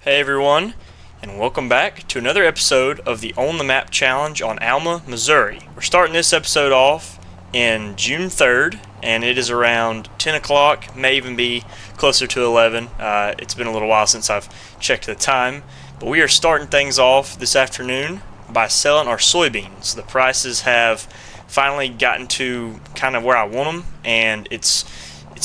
Hey everyone, and welcome back to another episode of the On the Map Challenge on Alma, Missouri. We're starting this episode off in June 3rd, and it is around 10 o'clock, may even be closer to 11. It's been a little while since I've checked the time, but we are starting things off this afternoon by selling our soybeans. The prices have finally gotten to kind of where I want them, and it's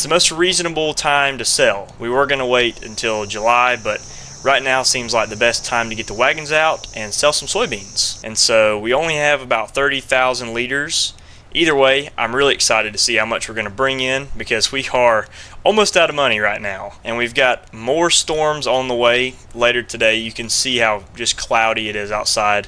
the most reasonable time to sell. We were going to wait until July, but right now seems like the best time to get the wagons out and sell some soybeans. And so we only have about 30,000 liters. Either way, I'm really excited to see how much we're going to bring in because we are almost out of money right now. And we've got more storms on the way later today. You can see how just cloudy it is outside.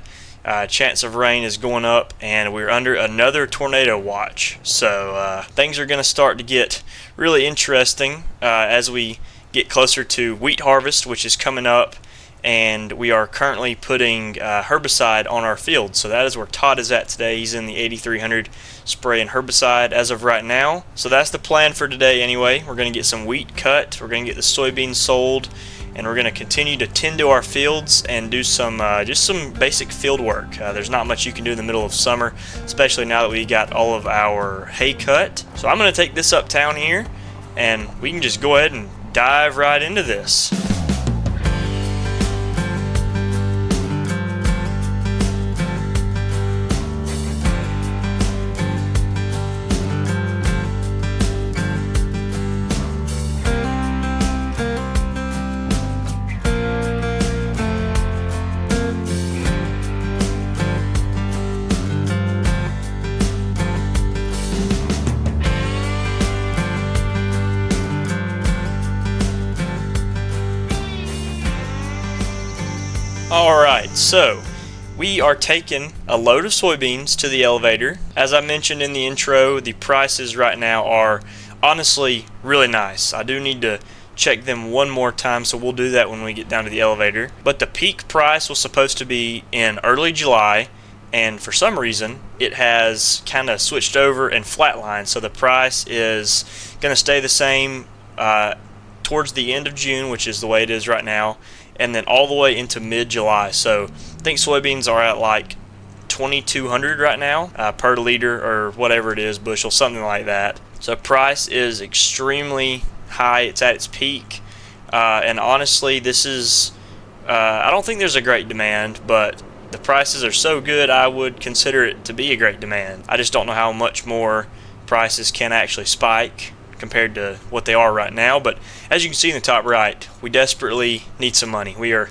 Chance of rain is going up, and we're under another tornado watch. So things are going to start to get really interesting as we get closer to wheat harvest, which is coming up, and we are currently putting herbicide on our field. So that is where Todd is at today. He's in the 8300 spraying herbicide as of right now. So that's the plan for today anyway. We're going to get some wheat cut, we're going to get the soybeans sold, and we're going to continue to tend to our fields and do some just some basic field work. There's not much you can do in the middle of summer, especially now that we got all of our hay cut. So I'm going to take this uptown here, and we can just go ahead and dive right into this. Alright, so we are taking a load of soybeans to the elevator. As I mentioned in the intro, the prices right now are honestly really nice. I do need to check them one more time, so we'll do that when we get down to the elevator. But the peak price was supposed to be in early July, and for some reason it has kind of switched over and flatlined, so the price is going to stay the same towards the end of June, which is the way it is right now, and then all the way into mid-July. So I think soybeans are at like 2,200 right now per liter or whatever it is, bushel, something like that. So price is extremely high. It's at its peak, and honestly, this is I don't think there's a great demand, but the prices are so good I would consider it to be a great demand. I just don't know how much more prices can actually spike compared to what they are right now. But as you can see in the top right, we desperately need some money. We are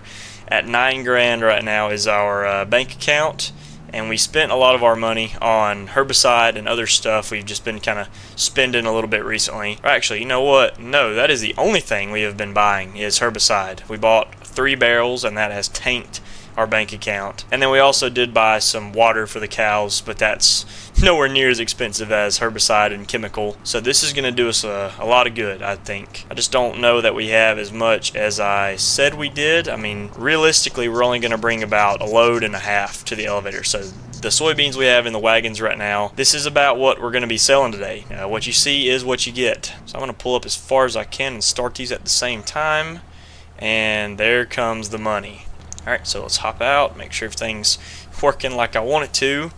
at $9,000 right now is our bank account, and we spent a lot of our money on herbicide and other stuff. We've just been kind of spending a little bit recently. Or actually, you know what? No, that is the only thing we have been buying is herbicide. We bought 3 barrels, and that has tanked our bank account. And then we also did buy some water for the cows, but that's nowhere near as expensive as herbicide and chemical. So this is going to do us a lot of good, I think. I just don't know that we have as much as I said we did. I mean, realistically, we're only going to bring about a load and a half to the elevator. So the soybeans we have in the wagons right now, this is about what we're going to be selling today. What you see is what you get. So I'm going to pull up as far as I can and start these at the same time. And there comes the money. Alright, so let's hop out, make sure everything's working like I want it to.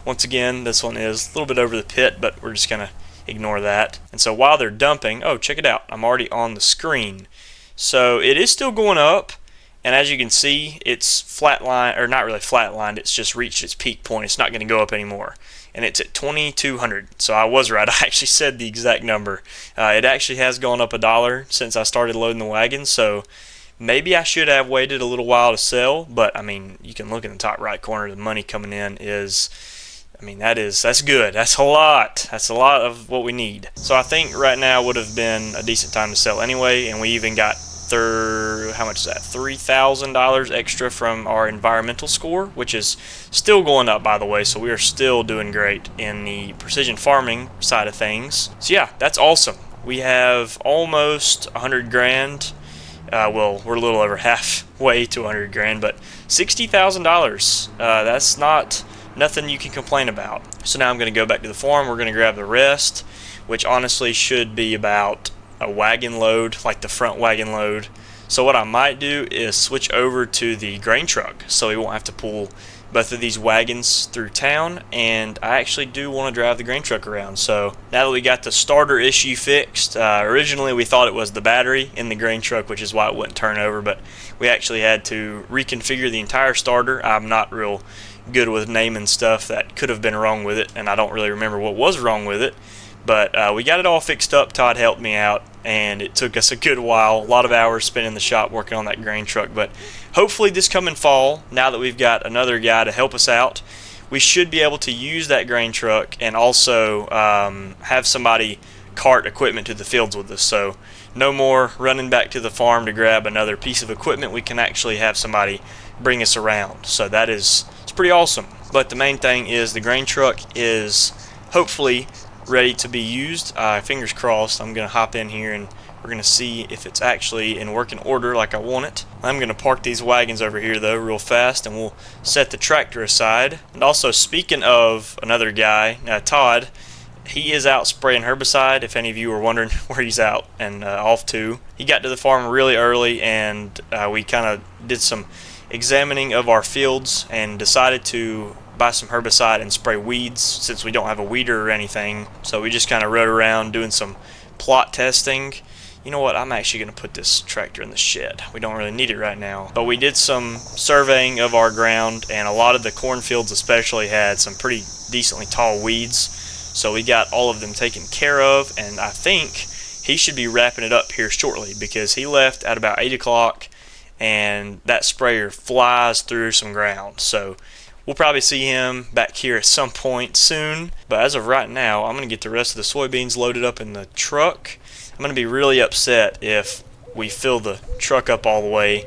Once again, this one is a little bit over the pit, but we're just going to ignore that. And so while they're dumping, oh, check it out, I'm already on the screen. So it is still going up, and as you can see, it's flatlined, or not really flatlined, it's just reached its peak point. It's not going to go up anymore. And it's at 2,200, so I was right. I actually said the exact number. It actually has gone up $1 since I started loading the wagon, so maybe I should have waited a little while to sell, but I mean, you can look in the top right corner, the money coming in is, I mean, that's good. That's a lot. That's a lot of what we need. So I think right now would have been a decent time to sell anyway, and we even got how much is that? $3,000 extra from our environmental score, which is still going up, by the way, so we are still doing great in the precision farming side of things. So yeah, that's awesome. We have almost 100 grand. Well, we're a little over halfway to 100 grand, but $60,000. That's not nothing you can complain about. So now I'm going to go back to the farm. We're going to grab the rest, which honestly should be about a wagon load, like the front wagon load. So what I might do is switch over to the grain truck so we won't have to pull both of these wagons through town, and I actually do want to drive the grain truck around. So now that we got the starter issue fixed, originally we thought it was the battery in the grain truck, which is why it wouldn't turn over, but we actually had to reconfigure the entire starter. I'm not real good with naming stuff that could have been wrong with it, and I don't really remember what was wrong with it. But we got it all fixed up. Todd helped me out, and it took us a good while, a lot of hours spent in the shop working on that grain truck. But hopefully this coming fall, now that we've got another guy to help us out, we should be able to use that grain truck and also have somebody cart equipment to the fields with us. So no more running back to the farm to grab another piece of equipment. We can actually have somebody bring us around. So it's pretty awesome. But the main thing is the grain truck is hopefully ready to be used. Fingers crossed. I'm going to hop in here and we're going to see if it's actually in working order like I want it. I'm going to park these wagons over here though real fast, and we'll set the tractor aside. And also, speaking of another guy, Todd, he is out spraying herbicide, if any of you were wondering where he's out and off to. He got to the farm really early, and we kind of did some examining of our fields and decided to buy some herbicide and spray weeds since we don't have a weeder or anything. So we just kind of rode around doing some plot testing. You know what, I'm actually going to put this tractor in the shed. We don't really need it right now. But we did some surveying of our ground, and a lot of the cornfields especially had some pretty decently tall weeds. So we got all of them taken care of, and I think he should be wrapping it up here shortly because he left at about 8 o'clock, and that sprayer flies through some ground. So we'll probably see him back here at some point soon. But as of right now, I'm going to get the rest of the soybeans loaded up in the truck. I'm going to be really upset if we fill the truck up all the way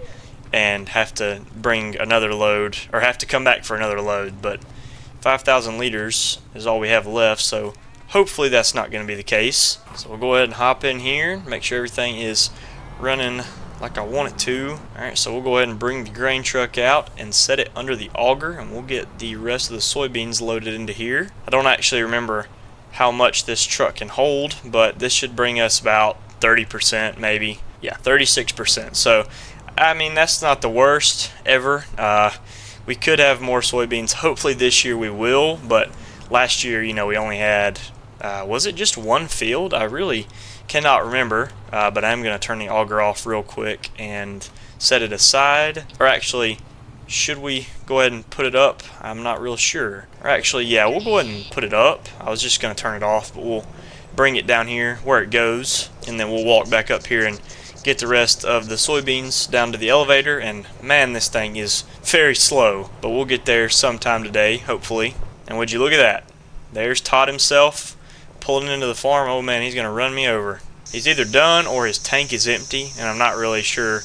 and have to bring another load, or have to come back for another load. But 5,000 liters is all we have left, so hopefully that's not going to be the case. So we'll go ahead and hop in here, make sure everything is running like I want it to. Alright, so we'll go ahead and bring the grain truck out and set it under the auger, and we'll get the rest of the soybeans loaded into here. I don't actually remember how much this truck can hold, but this should bring us about 30% maybe. Yeah, 36%. So I mean, that's not the worst ever. We could have more soybeans. Hopefully this year we will, but last year, we only had was it just one field? I really cannot remember, but I'm going to turn the auger off real quick and set it aside. Or actually, should we go ahead and put it up? I'm not real sure. Or actually, yeah, we'll go ahead and put it up. I was just going to turn it off, but we'll bring it down here where it goes, and then we'll walk back up here and get the rest of the soybeans down to the elevator. And man, this thing is very slow, but we'll get there sometime today, hopefully. And would you look at that? There's Todd himself pulling into the farm. Oh man, he's going to run me over. He's either done or his tank is empty, and I'm not really sure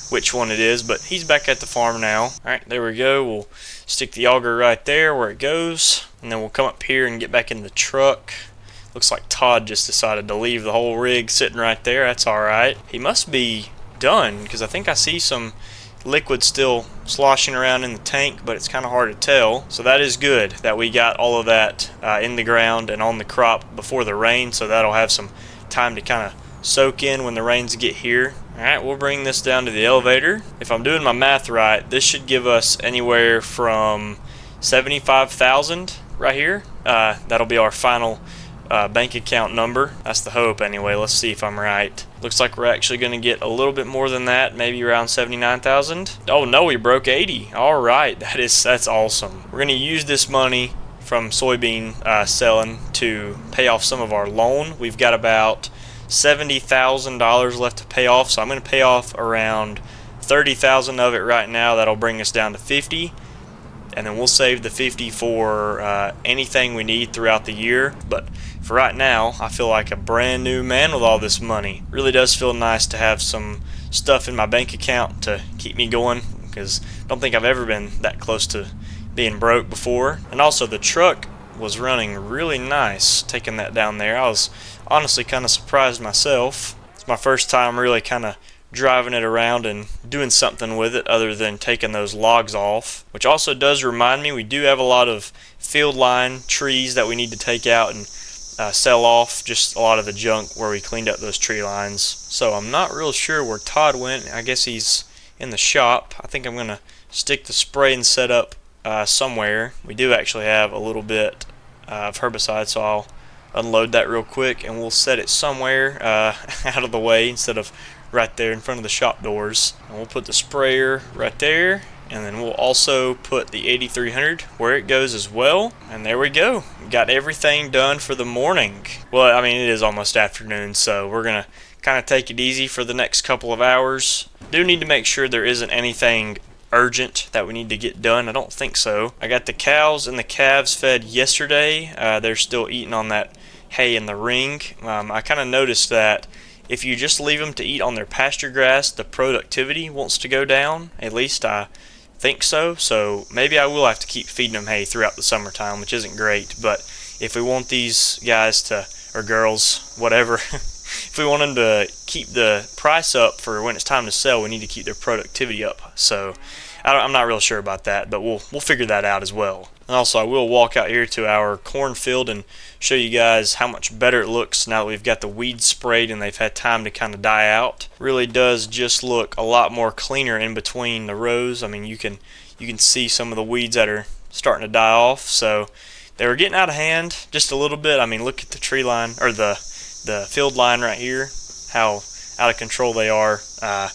which one it is, but he's back at the farm now. Alright, there we go. We'll stick the auger right there where it goes, and then we'll come up here and get back in the truck. Looks like Todd just decided to leave the whole rig sitting right there. That's alright. He must be done, because I think I see some liquid still sloshing around in the tank, but it's kind of hard to tell. So that is good that we got all of that in the ground and on the crop before the rain, so that'll have some time to kind of soak in when the rains get here. Alright, we'll bring this down to the elevator. If I'm doing my math right, this should give us anywhere from 75,000 right here. That'll be our final bank account number. That's the hope anyway. Let's see if I'm right. Looks like we're actually going to get a little bit more than that, maybe around 79,000. Oh no, we broke 80. Alright, that's awesome. We're going to use this money from soybean selling to pay off some of our loan. We've got about $70,000 left to pay off, so I'm going to pay off around 30,000 of it right now. That'll bring us down to 50, and then we'll save the 50 for anything we need throughout the year. But for right now, I feel like a brand new man with all this money. Really does feel nice to have some stuff in my bank account to keep me going, because I don't think I've ever been that close to being broke before. And also the truck was running really nice taking that down there. I was honestly kind of surprised myself. It's my first time really kind of driving it around and doing something with it other than taking those logs off, which also does remind me we do have a lot of field line trees that we need to take out and sell off just a lot of the junk where we cleaned up those tree lines. So I'm not real sure where Todd went. I guess he's in the shop. I think I'm going to stick the spraying setup somewhere. We do actually have a little bit of herbicide, so I'll unload that real quick and we'll set it somewhere out of the way instead of right there in front of the shop doors. And we'll put the sprayer right there, and then we'll also put the 8300 where it goes as well. And there we go. Got everything done for the morning. Well, I mean, it is almost afternoon, so we're gonna kind of take it easy for the next couple of hours. Do need to make sure there isn't anything urgent that we need to get done. I don't think so. I got the cows and the calves fed yesterday. They're still eating on that hay in the ring. I kind of noticed that if you just leave them to eat on their pasture grass, the productivity wants to go down. At least I think so. So maybe I will have to keep feeding them hay throughout the summertime, which isn't great. But if we want these guys to, or girls, whatever, if we want them to keep the price up for when it's time to sell, we need to keep their productivity up. So I'm not real sure about that, but we'll figure that out as well. And also, I will walk out here to our cornfield and show you guys how much better it looks now that we've got the weeds sprayed and they've had time to kind of die out. Really does just look a lot more cleaner in between the rows. I mean, you can see some of the weeds that are starting to die off. So they were getting out of hand just a little bit. I mean, look at the tree line, or the field line right here, how out of control they are. They're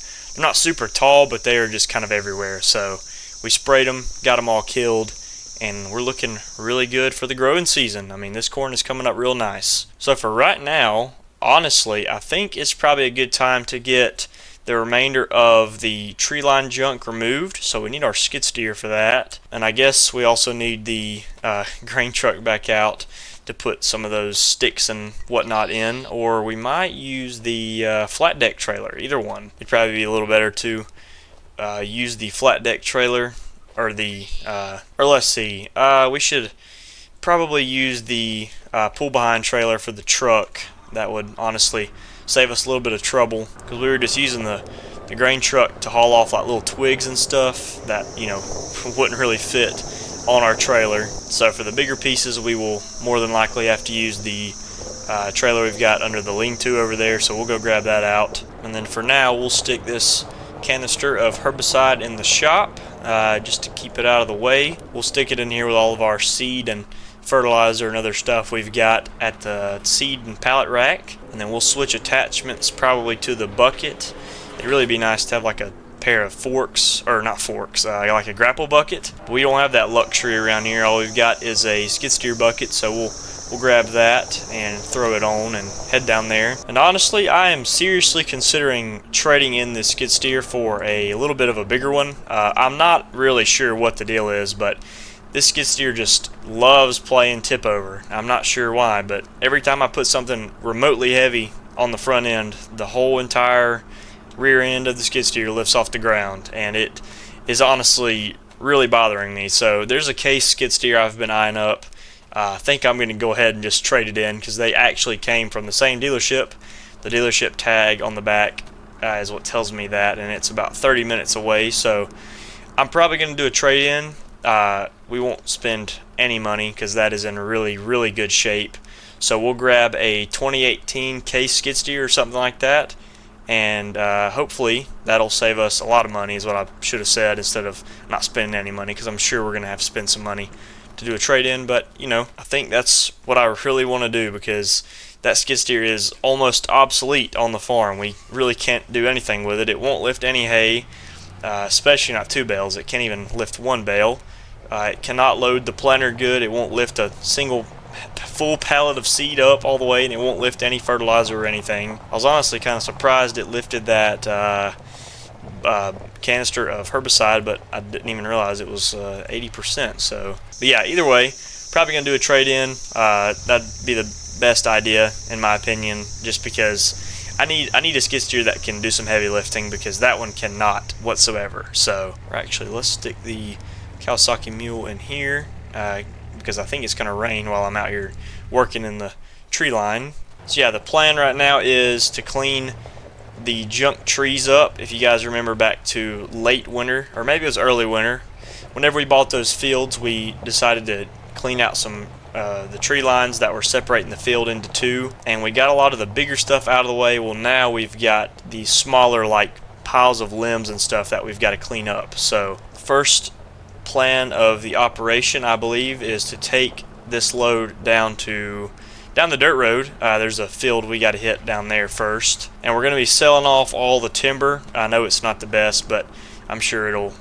not super tall, but they are just kind of everywhere. So we sprayed them, got them all killed, and we're looking really good for the growing season. I mean, this corn is coming up real nice. So for right now, honestly, I think it's probably a good time to get the remainder of the tree line junk removed. So we need our skid steer for that. And I guess we also need the grain truck back out to put some of those sticks and whatnot in. Or we might use the flat deck trailer. Either one. It'd probably be a little better to use the flat deck trailer. Or let's see, we should probably use the pull behind trailer for the truck. That would honestly save us a little bit of trouble, because we were just using the grain truck to haul off like little twigs and stuff that, you know, wouldn't really fit on our trailer. So for the bigger pieces, we will more than likely have to use the trailer we've got under the lean-to over there, so we'll go grab that out. And then for now, we'll stick this canister of herbicide in the shop just to keep it out of the way. We'll stick it in here with all of our seed and fertilizer and other stuff we've got at the seed and pallet rack, and then we'll switch attachments probably to the bucket. It'd really be nice to have like a pair of forks, or not forks, like a grapple bucket. But we don't have that luxury around here. All we've got is a skid steer bucket, so we'll grab that and throw it on and head down there. And honestly, I am seriously considering trading in this skid steer for a little bit of a bigger one. I'm not really sure what the deal is, but this skid steer just loves playing tip over. I'm not sure why, but every time I put something remotely heavy on the front end, the whole entire rear end of the skid steer lifts off the ground, and it is honestly really bothering me. So there's a case skid steer I've been eyeing up. I think I'm going to go ahead and just trade it in, because they actually came from the same dealership. The dealership tag on the back is what tells me that, and it's about 30 minutes away. So I'm probably going to do a trade-in. We won't spend any money because that is in really good shape. So we'll grab a 2018 case skid steer or something like that, and hopefully that'll save us a lot of money, is what I should have said, instead of not spending any money, because I'm sure we're going to have to spend some money to do a trade-in. But you know, I think that's what I really want to do, because that skid steer is almost obsolete on the farm. We really can't do anything with it. It won't lift any hay, especially not 2 bales. It can't even lift 1 bale. It cannot load the planter good. It won't lift a single full pallet of seed up all the way, and it won't lift any fertilizer or anything. I was honestly kind of surprised it lifted that canister of herbicide, but I didn't even realize it was 80%. So, but yeah, either way, probably gonna do a trade-in. That'd be the best idea in my opinion, just because I need a skid steer that can do some heavy lifting, because that one cannot whatsoever. So actually, let's stick the Kawasaki mule in here, because I think it's going to rain while I'm out here working in the tree line. So yeah, the plan right now is to clean the junk trees up. If you guys remember back to late winter, or maybe it was early winter, whenever we bought those fields, we decided to clean out some the tree lines that were separating the field into two, and we got a lot of the bigger stuff out of the way. Well, now we've got these smaller like piles of limbs and stuff that we've got to clean up. So first plan of the operation, I believe, is to take this load down the dirt road. There's a field we got to hit down there first, and we're going to be selling off all the timber. I know it's not the best, but I'm sure it'll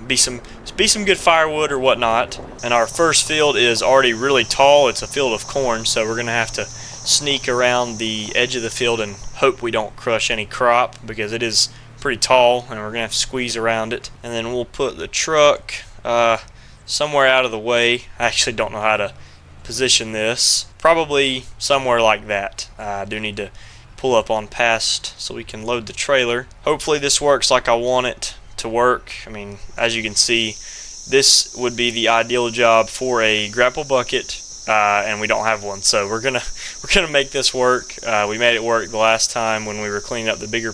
be some good firewood or whatnot. And our first field is already really tall. It's a field of corn, so we're going to have to sneak around the edge of the field and hope we don't crush any crop, because it is pretty tall and we're going to have to squeeze around it. And then we'll put the truck somewhere out of the way. I actually don't know how to position this. Probably somewhere like that. I do need to pull up on past so we can load the trailer. Hopefully this works like I want it to work. I mean, as you can see, this would be the ideal job for a grapple bucket, and we don't have one, so we're gonna make this work. We made it work the last time when we were cleaning up the bigger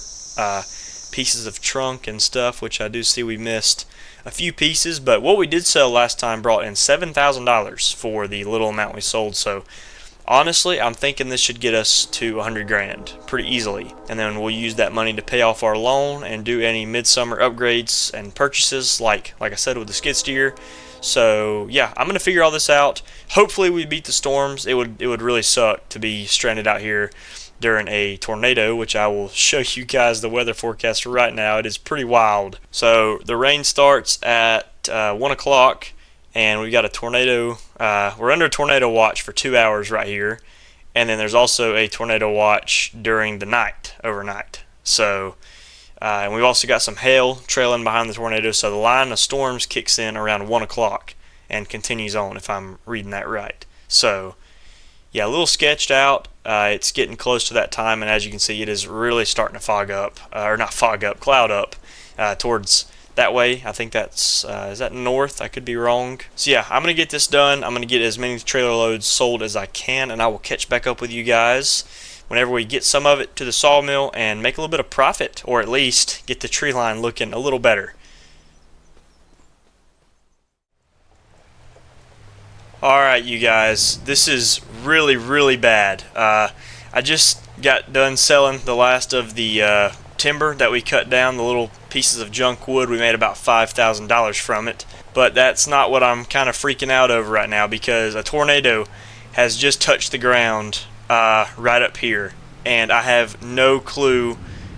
pieces of trunk and stuff, which I do see we missed a few pieces, but what we did sell last time brought in $7,000 for the little amount we sold. So honestly, I'm thinking this should get us to 100 grand pretty easily, and then we'll use that money to pay off our loan and do any midsummer upgrades and purchases like I said with the skid steer. So yeah, I'm gonna figure all this out. Hopefully we beat the storms. It would really suck to be stranded out here during a tornado, which I will show you guys the weather forecast right now. It is pretty wild. So the rain starts at 1 o'clock, and we've got a tornado. We're under a tornado watch for 2 hours right here, and then there's also a tornado watch during the night, overnight. So and we've also got some hail trailing behind the tornado, so the line of storms kicks in around 1 o'clock and continues on, if I'm reading that right. So yeah, a little sketched out. It's getting close to that time, and as you can see, it is really starting to fog up, or not fog up, cloud up towards that way. I think that's, is that north? I could be wrong. So yeah, I'm going to get this done. I'm going to get as many trailer loads sold as I can, and I will catch back up with you guys whenever we get some of it to the sawmill and make a little bit of profit, or at least get the tree line looking a little better. Alright, you guys, this is really bad. I just got done selling the last of the timber that we cut down, the little pieces of junk wood. We made about $5,000 from it, but that's not what I'm kind of freaking out over right now, because a tornado has just touched the ground right up here, and I have no clue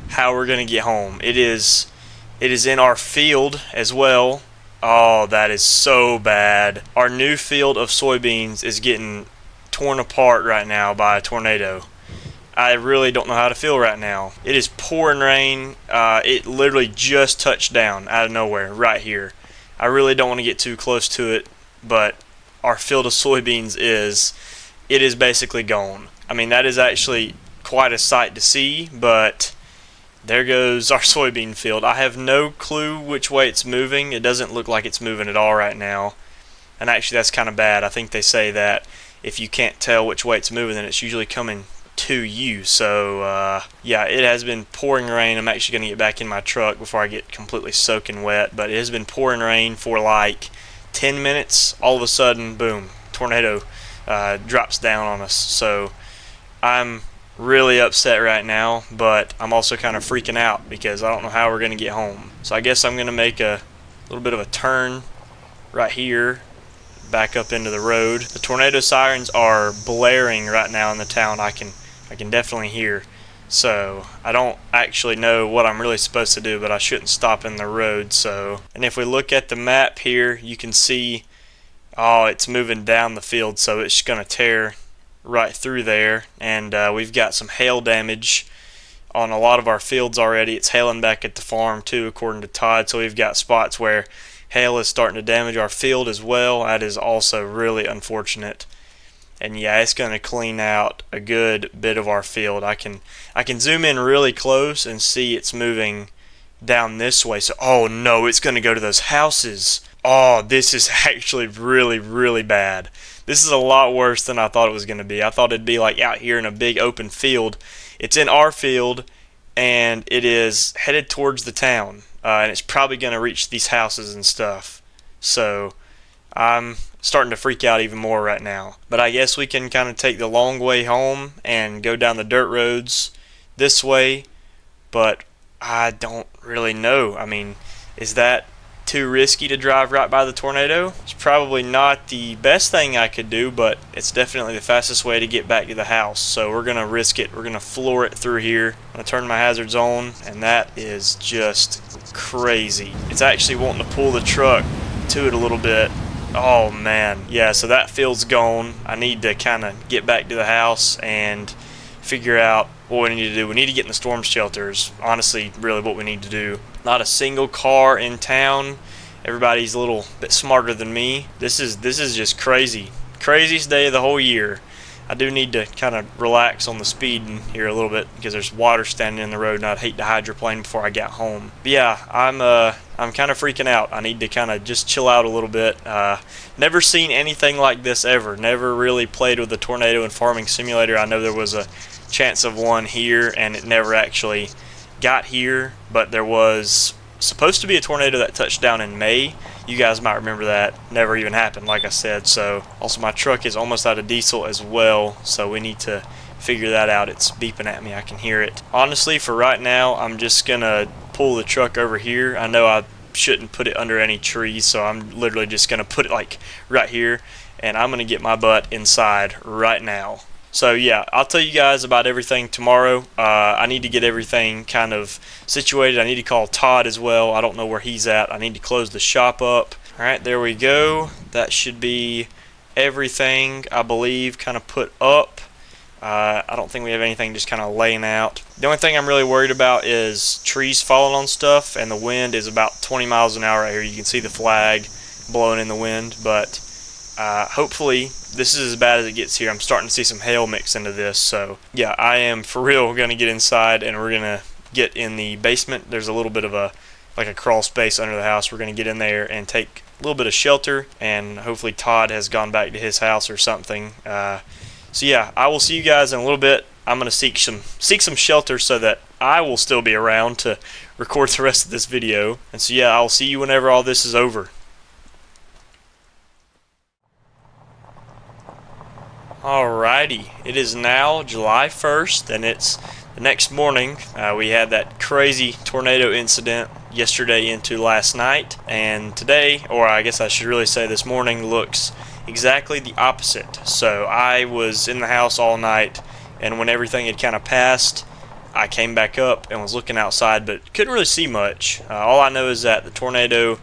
how we're going to get home. It is in our field as well. Oh, that is so bad. Our new field of soybeans is getting torn apart right now by a tornado. I really don't know how to feel right now. It is pouring rain. It literally just touched down out of nowhere right here. I really don't want to get too close to it, but our field of soybeans is basically gone. I mean, that is actually quite a sight to see, but there goes our soybean field. I have no clue which way it's moving. It doesn't look like it's moving at all right now. And actually, that's kind of bad. I think they say that if you can't tell which way it's moving, then it's usually coming to you. So, yeah, it has been pouring rain. I'm actually going to get back in my truck before I get completely soaking wet. But it has been pouring rain for like 10 minutes. All of a sudden, boom, tornado drops down on us. So I'm really upset right now, but I'm also kind of freaking out because I don't know how we're going to get home. So I guess I'm going to make a little bit of a turn right here, back up into the road. The tornado sirens are blaring right now in the town. I can definitely hear. So I don't actually know what I'm really supposed to do, but I shouldn't stop in the road. So, and if we look at the map here, you can see, oh, it's moving down the field, so it's going to tear right through there. And we've got some hail damage on a lot of our fields already. It's hailing back at the farm too, according to Todd. So we've got spots where hail is starting to damage our field as well. That is also really unfortunate. And yeah, it's going to clean out a good bit of our field. I can zoom in really close and see it's moving down this way. So, oh no, it's going to go to those houses. Oh, this is actually really bad. This is a lot worse than I thought it was going to be. I thought it'd be like out here in a big open field. It's in our field, and it is headed towards the town. And it's probably going to reach these houses and stuff. So, I'm starting to freak out even more right now. But I guess we can kind of take the long way home and go down the dirt roads this way, but I don't really know. I mean, is that too risky to drive right by the tornado? It's probably not the best thing I could do, but it's definitely the fastest way to get back to the house. So we're gonna risk it. We're gonna floor it through here. I'm gonna turn my hazards on, and that is just crazy. It's actually wanting to pull the truck to it a little bit. Oh man, yeah, so that field's gone. I need to kind of get back to the house and figure out what we need to do. We need to get in the storm shelters. Honestly, really what we need to do. Not a single car in town. Everybody's a little bit smarter than me. This is just crazy. Craziest day of the whole year. I do need to kind of relax on the speed in here a little bit because there's water standing in the road and I'd hate to hydroplane before I got home. But yeah, I'm kind of freaking out. I need to kind of just chill out a little bit. Never seen anything like this ever. Never really played with the Tornado and Farming Simulator. I know there was a chance of one here and it never actually got here, but there was supposed to be a tornado that touched down in May. You guys might remember that. Never even happened, like I said. So also my truck is almost out of diesel as well, so we need to figure that out. It's beeping at me. I can hear it. Honestly, for right now, I'm just gonna pull the truck over here. I know I shouldn't put it under any trees, so I'm literally just gonna put it like right here, and I'm gonna get my butt inside right now. So yeah, I'll tell you guys about everything tomorrow. I need to get everything kind of situated. I need to call Todd as well. I don't know where he's at. I need to close the shop up. Alright, there we go. That should be everything, I believe, kind of put up. I don't think we have anything just kind of laying out. The only thing I'm really worried about is trees falling on stuff, and the wind is about 20 miles an hour right here. You can see the flag blowing in the wind, but hopefully this is as bad as it gets here. I'm starting to see some hail mix into this, so yeah, I am for real going to get inside and we're going to get in the basement. There's a little bit of a crawl space under the house. We're going to get in there and take a little bit of shelter, and hopefully Todd has gone back to his house or something. So yeah, I will see you guys in a little bit. I'm going to seek some shelter so that I will still be around to record the rest of this video. And so yeah, I'll see you whenever all this is over. Alrighty, it is now July 1st, and it's the next morning. We had that crazy tornado incident yesterday into last night, and today, or I guess I should really say this morning, looks exactly the opposite. So I was in the house all night, and when everything had kind of passed, I came back up and was looking outside, but couldn't really see much. All I know is that the tornado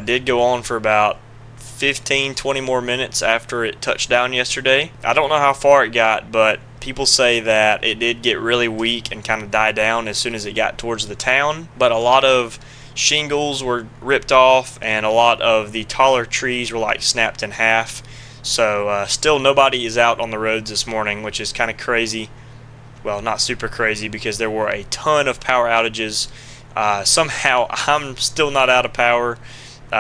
did go on for about 15-20 more minutes after it touched down yesterday. I don't know how far it got, but people say that it did get really weak and kind of die down as soon as it got towards the town. But a lot of shingles were ripped off, and a lot of the taller trees were like snapped in half. So still nobody is out on the roads this morning, which is kind of crazy. Well, not super crazy, because there were a ton of power outages. Somehow I'm still not out of power,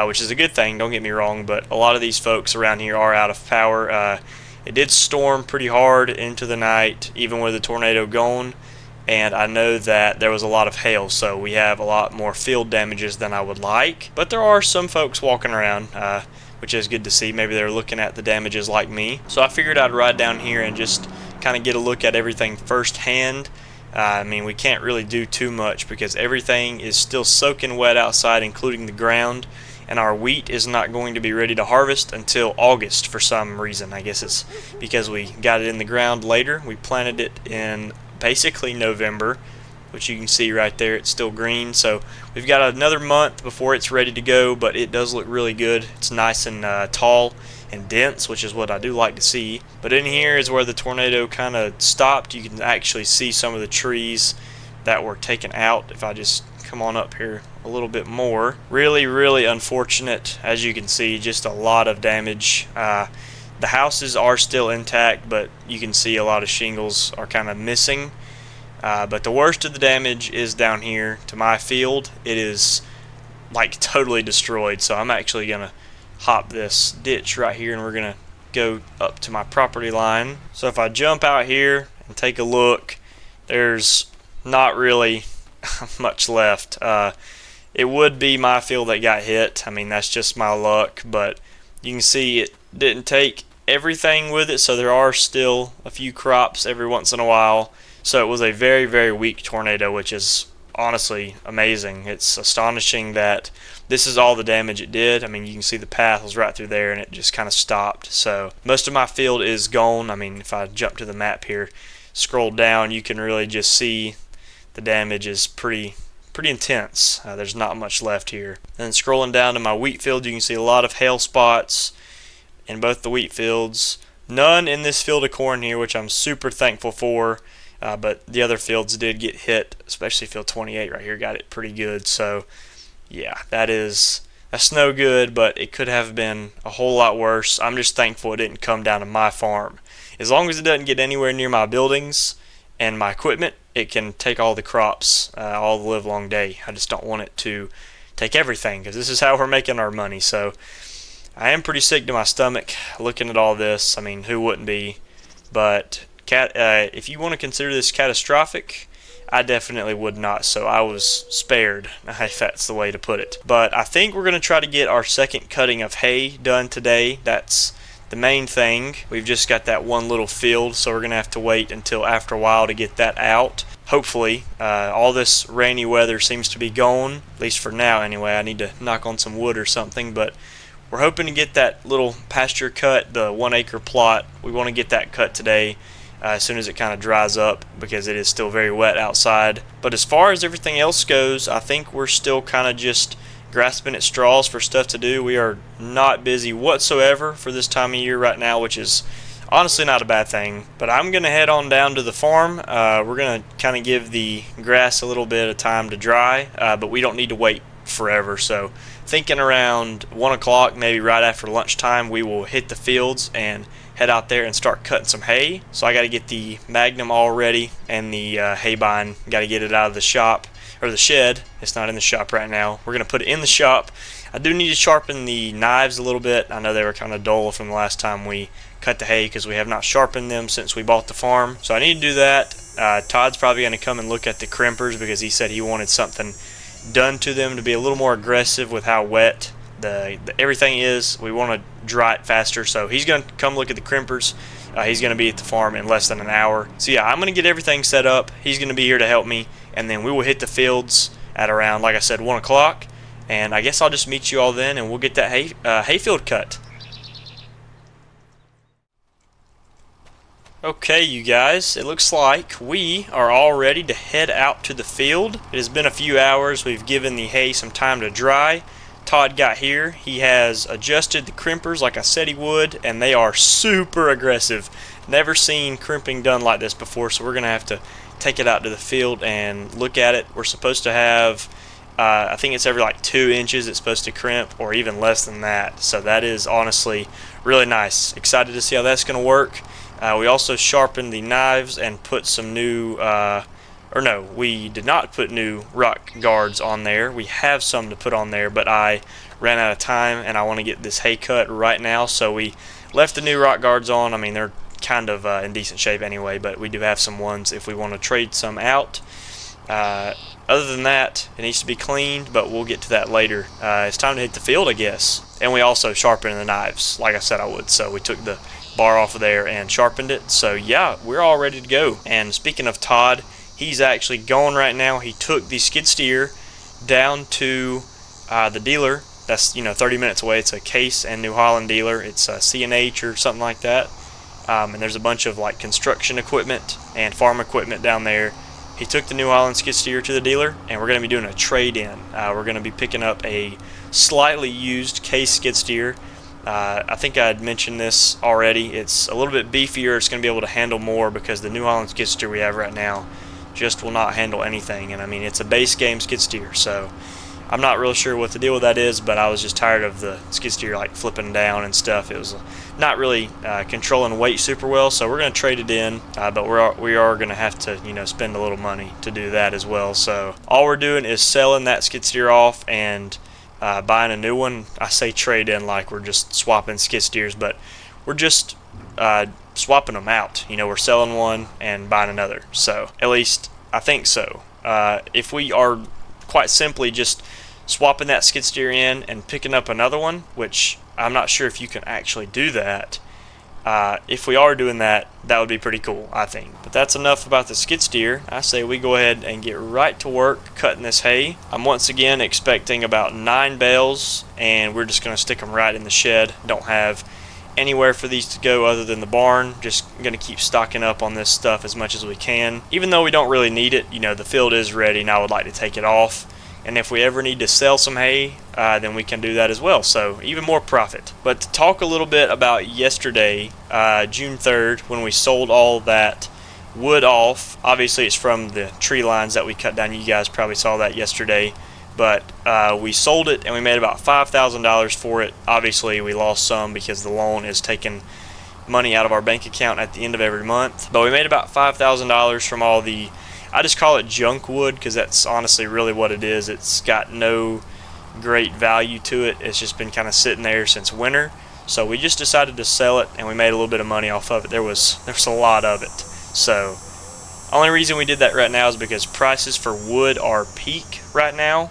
which is a good thing, don't get me wrong, but a lot of these folks around here are out of power. It did storm pretty hard into the night, even with the tornado gone, and I know that there was a lot of hail, so we have a lot more field damages than I would like, but there are some folks walking around, which is good to see. Maybe they're looking at the damages like me. So I figured I'd ride down here and just kind of get a look at everything firsthand. I mean, we can't really do too much because everything is still soaking wet outside, including the ground. And our wheat is not going to be ready to harvest until August for some reason. I guess it's because we got it in the ground later. We planted it in basically November, which you can see right there. It's still green. So we've got another month before it's ready to go, but it does look really good. It's nice and tall and dense, which is what I do like to see. But in here is where the tornado kind of stopped. You can actually see some of the trees that were taken out. If I just come on up here a little bit more. Really unfortunate. As you can see, just a lot of damage. The houses are still intact, but you can see a lot of shingles are kind of missing. But the worst of the damage is down here to my field. It is like totally destroyed, so I'm actually gonna hop this ditch right here and we're gonna go up to my property line. So if I jump out here and take a look, there's not really much left. It would be my field that got hit. I mean, that's just my luck, but You can see it didn't take everything with it, so there are still a few crops every once in a while. So it was a very, very weak tornado, which is honestly amazing. It's astonishing that this is all the damage it did. I mean, you can see the path was right through there and it just kind of stopped. So most of my field is gone. I mean, if I jump to the map here, scroll down, you can really just see the damage is pretty intense. There's not much left here. Then scrolling down to my wheat field, you can see a lot of hail spots in both the wheat fields. None in this field of corn here, which I'm super thankful for. But the other fields did get hit, especially field 28 right here got it pretty good. So yeah, that's no good, but it could have been a whole lot worse. I'm just thankful it didn't come down to my farm. As long as it doesn't get anywhere near my buildings and my equipment, it can take all the crops all the live long day. I just don't want it to take everything, because this is how we're making our money. So I am pretty sick to my stomach looking at all this. I mean, who wouldn't be? But if you want to consider this catastrophic, I definitely would not. So I was spared, if that's the way to put it. But I think we're going to try to get our second cutting of hay done today. That's the main thing. We've just got that one little field, so we're going to have to wait until after a while to get that out. Hopefully, all this rainy weather seems to be gone, at least for now anyway. I need to knock on some wood or something, but we're hoping to get that little pasture cut, the 1 acre plot. We want to get that cut today as soon as it kind of dries up, because it is still very wet outside. But as far as everything else goes, I think we're still kind of just grasping at straws for stuff to do. We are not busy whatsoever for this time of year right now, which is honestly not a bad thing. But I'm going to head on down to the farm. We're going to kind of give the grass a little bit of time to dry, but we don't need to wait forever. So thinking around 1 o'clock, maybe right after lunchtime, we will hit the fields and head out there and start cutting some hay. So I got to get the Magnum all ready, and the hay bind, got to get it out of the shop, or the shed. It's not in the shop right now. We're going to put it in the shop. I do need to sharpen the knives a little bit. I know they were kind of dull from the last time we cut the hay, because we have not sharpened them since we bought the farm. So I need to do that. Todd's probably going to come and look at the crimpers, because he said he wanted something done to them to be a little more aggressive with how wet everything is. We want to dry it faster, so he's going to come look at the crimpers. He's going to be at the farm in less than an hour. So yeah, I'm going to get everything set up. He's going to be here to help me, and then we will hit the fields at around, like I said, 1 o'clock. And I guess I'll just meet you all then, and we'll get that hayfield cut. Okay, you guys, it looks like we are all ready to head out to the field. It has been a few hours. We've given the hay some time to dry. Todd got here. He has adjusted the crimpers like I said he would, and they are super aggressive. Never seen crimping done like this before, so we're going to have to take it out to the field and look at it. We're supposed to have, I think it's every like 2 inches it's supposed to crimp, or even less than that. So that is honestly really nice. Excited to see how that's going to work. We also sharpened the knives and put some new, we did not put new rock guards on there. We have some to put on there, but I ran out of time and I want to get this hay cut right now, so we left the new rock guards on. I mean, they're kind of in decent shape anyway, but we do have some ones if we want to trade some out. Other than that, it needs to be cleaned, but we'll get to that later. It's time to hit the field, I guess. And we also sharpened the knives, like I said I would. So we took the bar off of there and sharpened it. So yeah, we're all ready to go. And speaking of Todd, he's actually going right now. He took the skid steer down to the dealer. That's 30 minutes away. It's a Case and New Holland dealer. It's a C&H or something like that. And there's a bunch of like construction equipment and farm equipment down there. He took the New Holland skid steer to the dealer, and we're going to be doing a trade-in. We're going to be picking up a slightly used Case skid steer. I think I had mentioned this already. It's a little bit beefier. It's going to be able to handle more, because the New Holland skid steer we have right now just will not handle anything. And I mean, it's a base game skid steer, so I'm not real sure what the deal with that is, but I was just tired of the skid steer like flipping down and stuff. It was not really controlling weight super well, so we're going to trade it in, but we are going to have to spend a little money to do that as well. So all we're doing is selling that skid steer off and buying a new one. I say trade in like we're just swapping skid steers, but we're just swapping them out. We're selling one and buying another. So at least I think so. If we are quite simply just swapping that skid steer in and picking up another one, which I'm not sure if you can actually do that. If we are doing that, that would be pretty cool, I think. But that's enough about the skid steer. I say we go ahead and get right to work cutting this hay. I'm once again expecting about 9 bales, and we're just going to stick them right in the shed. Don't have anywhere for these to go other than the barn. Just going to keep stocking up on this stuff as much as we can. Even though we don't really need it, you know, the field is ready and I would like to take it off. And if we ever need to sell some hay, then we can do that as well. So even more profit. But to talk a little bit about yesterday, June 3rd, when we sold all that wood off. Obviously it's from the tree lines that we cut down. You guys probably saw that yesterday. But we sold it and we made about $5,000 for it. Obviously we lost some because the loan is taking money out of our bank account at the end of every month. But we made about $5,000 from all the, I just call it junk wood because that's honestly really what it is. It's got no great value to it. It's just been kind of sitting there since winter. So we just decided to sell it and we made a little bit of money off of it. There was a lot of it. So only reason we did that right now is because prices for wood are peak right now.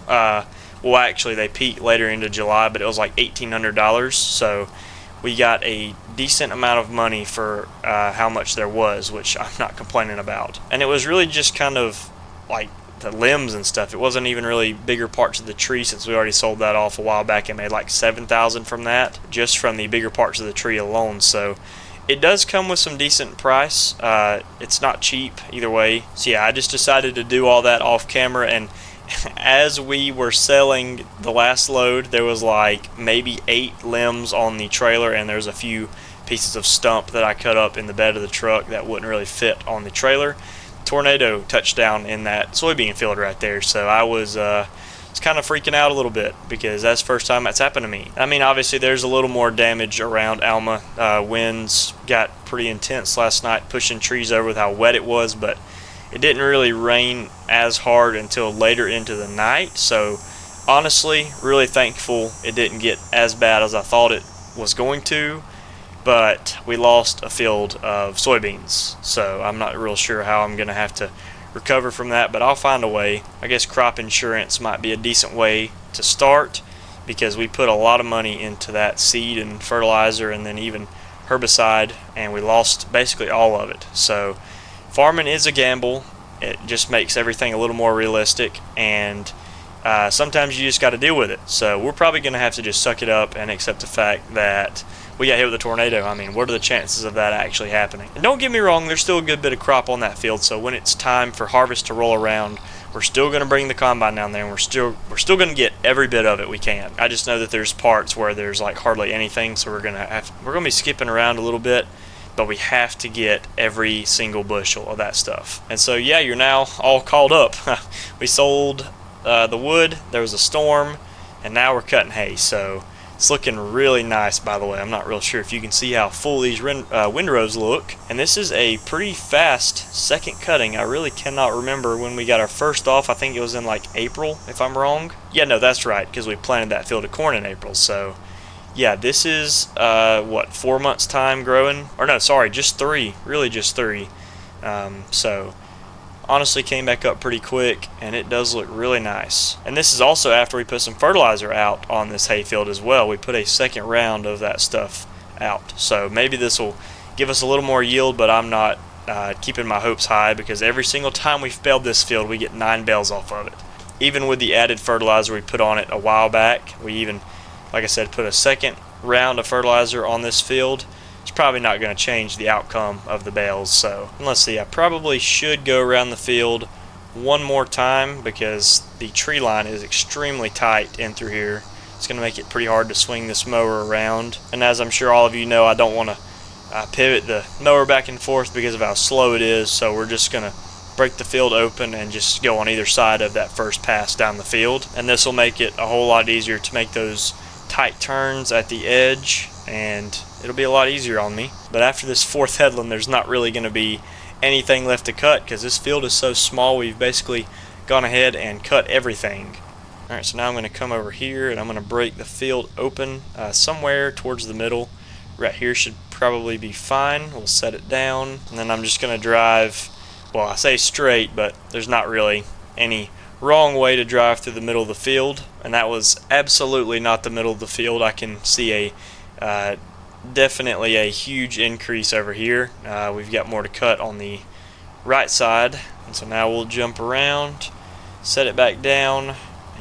Well, actually they peak later into July, but it was like $1,800. So we got a decent amount of money for how much there was, which I'm not complaining about. And it was really just kind of like the limbs and stuff. It wasn't even really bigger parts of the tree, since we already sold that off a while back and made like $7,000 from that, just from the bigger parts of the tree alone. So it does come with some decent price. It's not cheap either way. So yeah, I just decided to do all that off camera, and as we were selling the last load, there was like maybe 8 limbs on the trailer, and there's a few pieces of stump that I cut up in the bed of the truck that wouldn't really fit on the trailer. Tornado touched down in that soybean field right there, so I was kind of freaking out a little bit because that's the first time that's happened to me. I mean, obviously there's a little more damage around Alma. Winds got pretty intense last night, pushing trees over with how wet it was, but it didn't really rain as hard until later into the night. So honestly, really thankful it didn't get as bad as I thought it was going to. But we lost a field of soybeans, so I'm not real sure how I'm going to have to recover from that, but I'll find a way. I guess crop insurance might be a decent way to start, because we put a lot of money into that seed and fertilizer and then even herbicide, and we lost basically all of it. So farming is a gamble. It just makes everything a little more realistic, and sometimes you just got to deal with it. So we're probably going to have to just suck it up and accept the fact that we got hit with a tornado. I mean, what are the chances of that actually happening? And don't get me wrong, there's still a good bit of crop on that field, so when it's time for harvest to roll around, we're still going to bring the combine down there, and we're still going to get every bit of it we can. I just know that there's parts where there's like hardly anything, so we're going to be skipping around a little bit, but we have to get every single bushel of that stuff. And so yeah, you're now all called up. We sold the wood, there was a storm, and now we're cutting hay. So it's looking really nice, by the way. I'm not real sure if you can see how full these windrows look. And this is a pretty fast second cutting. I really cannot remember when we got our first off. I think it was in like April, if I'm wrong. Yeah, no, that's right, because we planted that field of corn in April. So yeah, this is, 4 months time growing? Or no, sorry, just 3. Really just 3. So honestly came back up pretty quick, and it does look really nice. And this is also after we put some fertilizer out on this hayfield as well. We put a second round of that stuff out, so maybe this will give us a little more yield, but I'm not keeping my hopes high, because every single time we've baled this field we get 9 bales off of it. Even with the added fertilizer we put on it a while back, we even, like I said, put a second round of fertilizer on this field. It's probably not going to change the outcome of the bales. So let's see, I probably should go around the field one more time, because the tree line is extremely tight in through here. It's going to make it pretty hard to swing this mower around, and as I'm sure all of you know, I don't want to pivot the mower back and forth because of how slow it is. So we're just going to break the field open and just go on either side of that first pass down the field, and this will make it a whole lot easier to make those tight turns at the edge, and it'll be a lot easier on me. But after this 4th headland, there's not really going to be anything left to cut, because this field is so small. We've basically gone ahead and cut everything. Alright, so now I'm going to come over here and I'm going to break the field open somewhere towards the middle. Right here should probably be fine. We'll set it down, and then I'm just going to drive, well, I say straight, but there's not really any wrong way to drive through the middle of the field. and that was absolutely not the middle of the field. I can see definitely a huge increase over here. We've got more to cut on the right side, and so now we'll jump around, set it back down,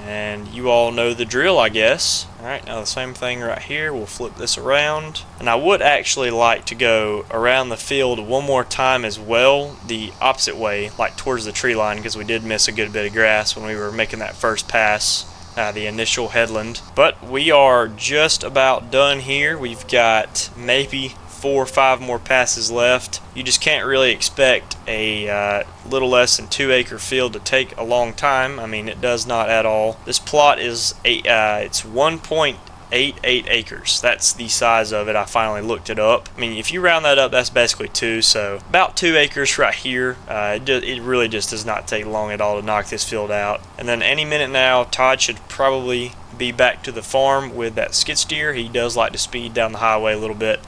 and you all know the drill, I guess. Alright, now the same thing right here. We'll flip this around, and I would actually like to go around the field one more time as well, the opposite way, like towards the tree line, because we did miss a good bit of grass when we were making that first pass, the initial headland. But we are just about done here. We've got maybe 4 or 5 more passes left. You just can't really expect a little less than 2-acre field to take a long time. I mean, it does not at all. This plot is it's 1.88 acres. That's the size of it. I finally looked it up. I mean, if you round that up, that's basically 2, so about 2 acres right here. It really just does not take long at all to knock this field out. And then any minute now, Todd should probably be back to the farm with that skid steer. He does like to speed down the highway a little bit,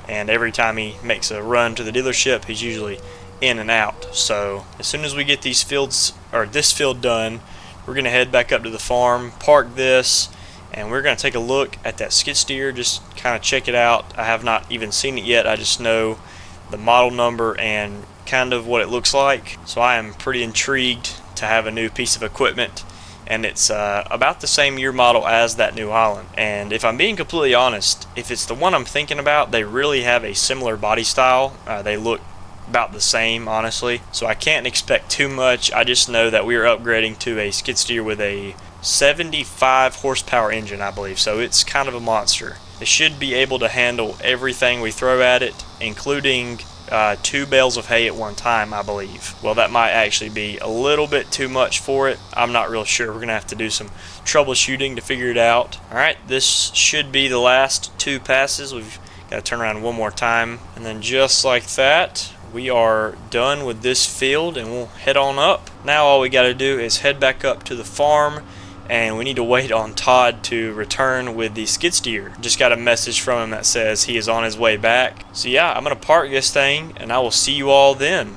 and every time he makes a run to the dealership, he's usually in and out. So as soon as we get these fields, or this field done, we're going to head back up to the farm, park this, and we're going to take a look at that skid steer, just kind of check it out. I have not even seen it yet. I just know the model number and kind of what it looks like. So I am pretty intrigued to have a new piece of equipment, and it's about the same year model as that New Holland. And if I'm being completely honest, if it's the one I'm thinking about, they really have a similar body style. They look about the same, honestly, so I can't expect too much. I just know that we are upgrading to a skid steer with a 75 horsepower engine, I believe, so it's kind of a monster. It should be able to handle everything we throw at it, including 2 bales of hay at one time, I believe. Well, that might actually be a little bit too much for it. I'm not real sure. We're going to have to do some troubleshooting to figure it out. Alright, this should be the last 2 passes. We've got to turn around one more time. And then just like that, we are done with this field, and we'll head on up. Now all we got to do is head back up to the farm, and we need to wait on Todd to return with the skid steer. Just got a message from him that says he is on his way back. So yeah, I'm going to park this thing, and I will see you all then.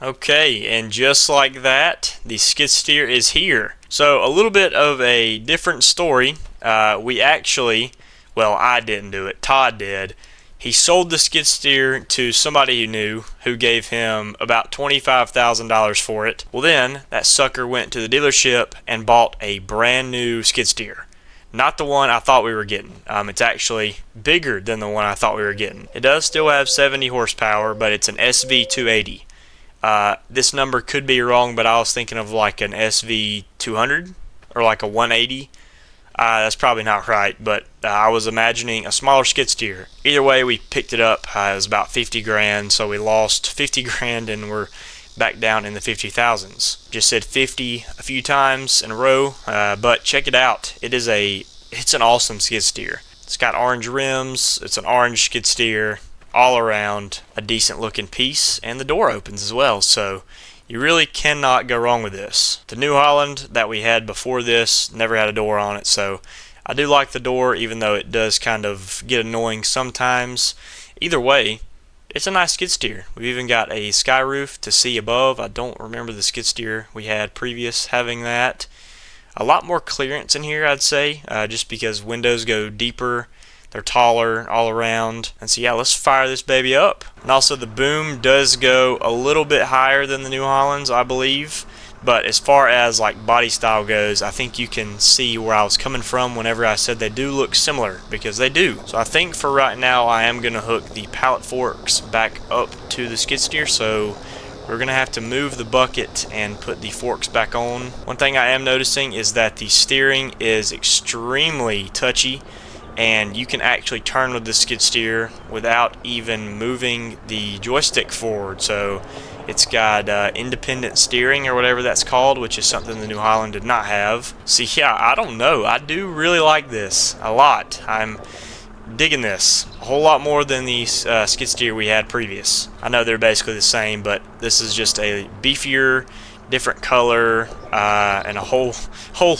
Okay, and just like that, the skid steer is here. So a little bit of a different story. We actually, well, I didn't do it, Todd did. He sold the skid steer to somebody he knew, who gave him about $25,000 for it. Well, then that sucker went to the dealership and bought a brand new skid steer. Not the one I thought we were getting. It's actually bigger than the one I thought we were getting. It does still have 70 horsepower, but it's an SV280. This number could be wrong, but I was thinking of like an SV200 or like a 180. That's probably not right, but I was imagining a smaller skid steer. Either way, we picked it up. It was about 50 grand, so we lost 50 grand and we're back down in the 50,000s. Just said 50 a few times in a row, but check it out. It's an awesome skid steer. It's got orange rims. It's an orange skid steer. All around a decent looking piece, and the door opens as well, so you really cannot go wrong with this. The New Holland that we had before this never had a door on it, so I do like the door, even though it does kind of get annoying sometimes. Either way, it's a nice skid steer. We've even got a sky roof to see above. I don't remember the skid steer we had previous having that. A lot more clearance in here, I'd say, just because windows go deeper. They're taller all around. And so yeah, let's fire this baby up. And also the boom does go a little bit higher than the New Hollands, I believe. But as far as like body style goes, I think you can see where I was coming from whenever I said they do look similar, because they do. So I think for right now I am going to hook the pallet forks back up to the skid steer, so we're going to have to move the bucket and put the forks back on. One thing I am noticing is that the steering is extremely touchy, and you can actually turn with the skid steer without even moving the joystick forward. So it's got independent steering or whatever that's called, which is something the New Holland did not have. So yeah, I don't know. I do really like this a lot. I'm digging this a whole lot more than the skid steer we had previous. I know they're basically the same, but this is just a beefier, different color, and a whole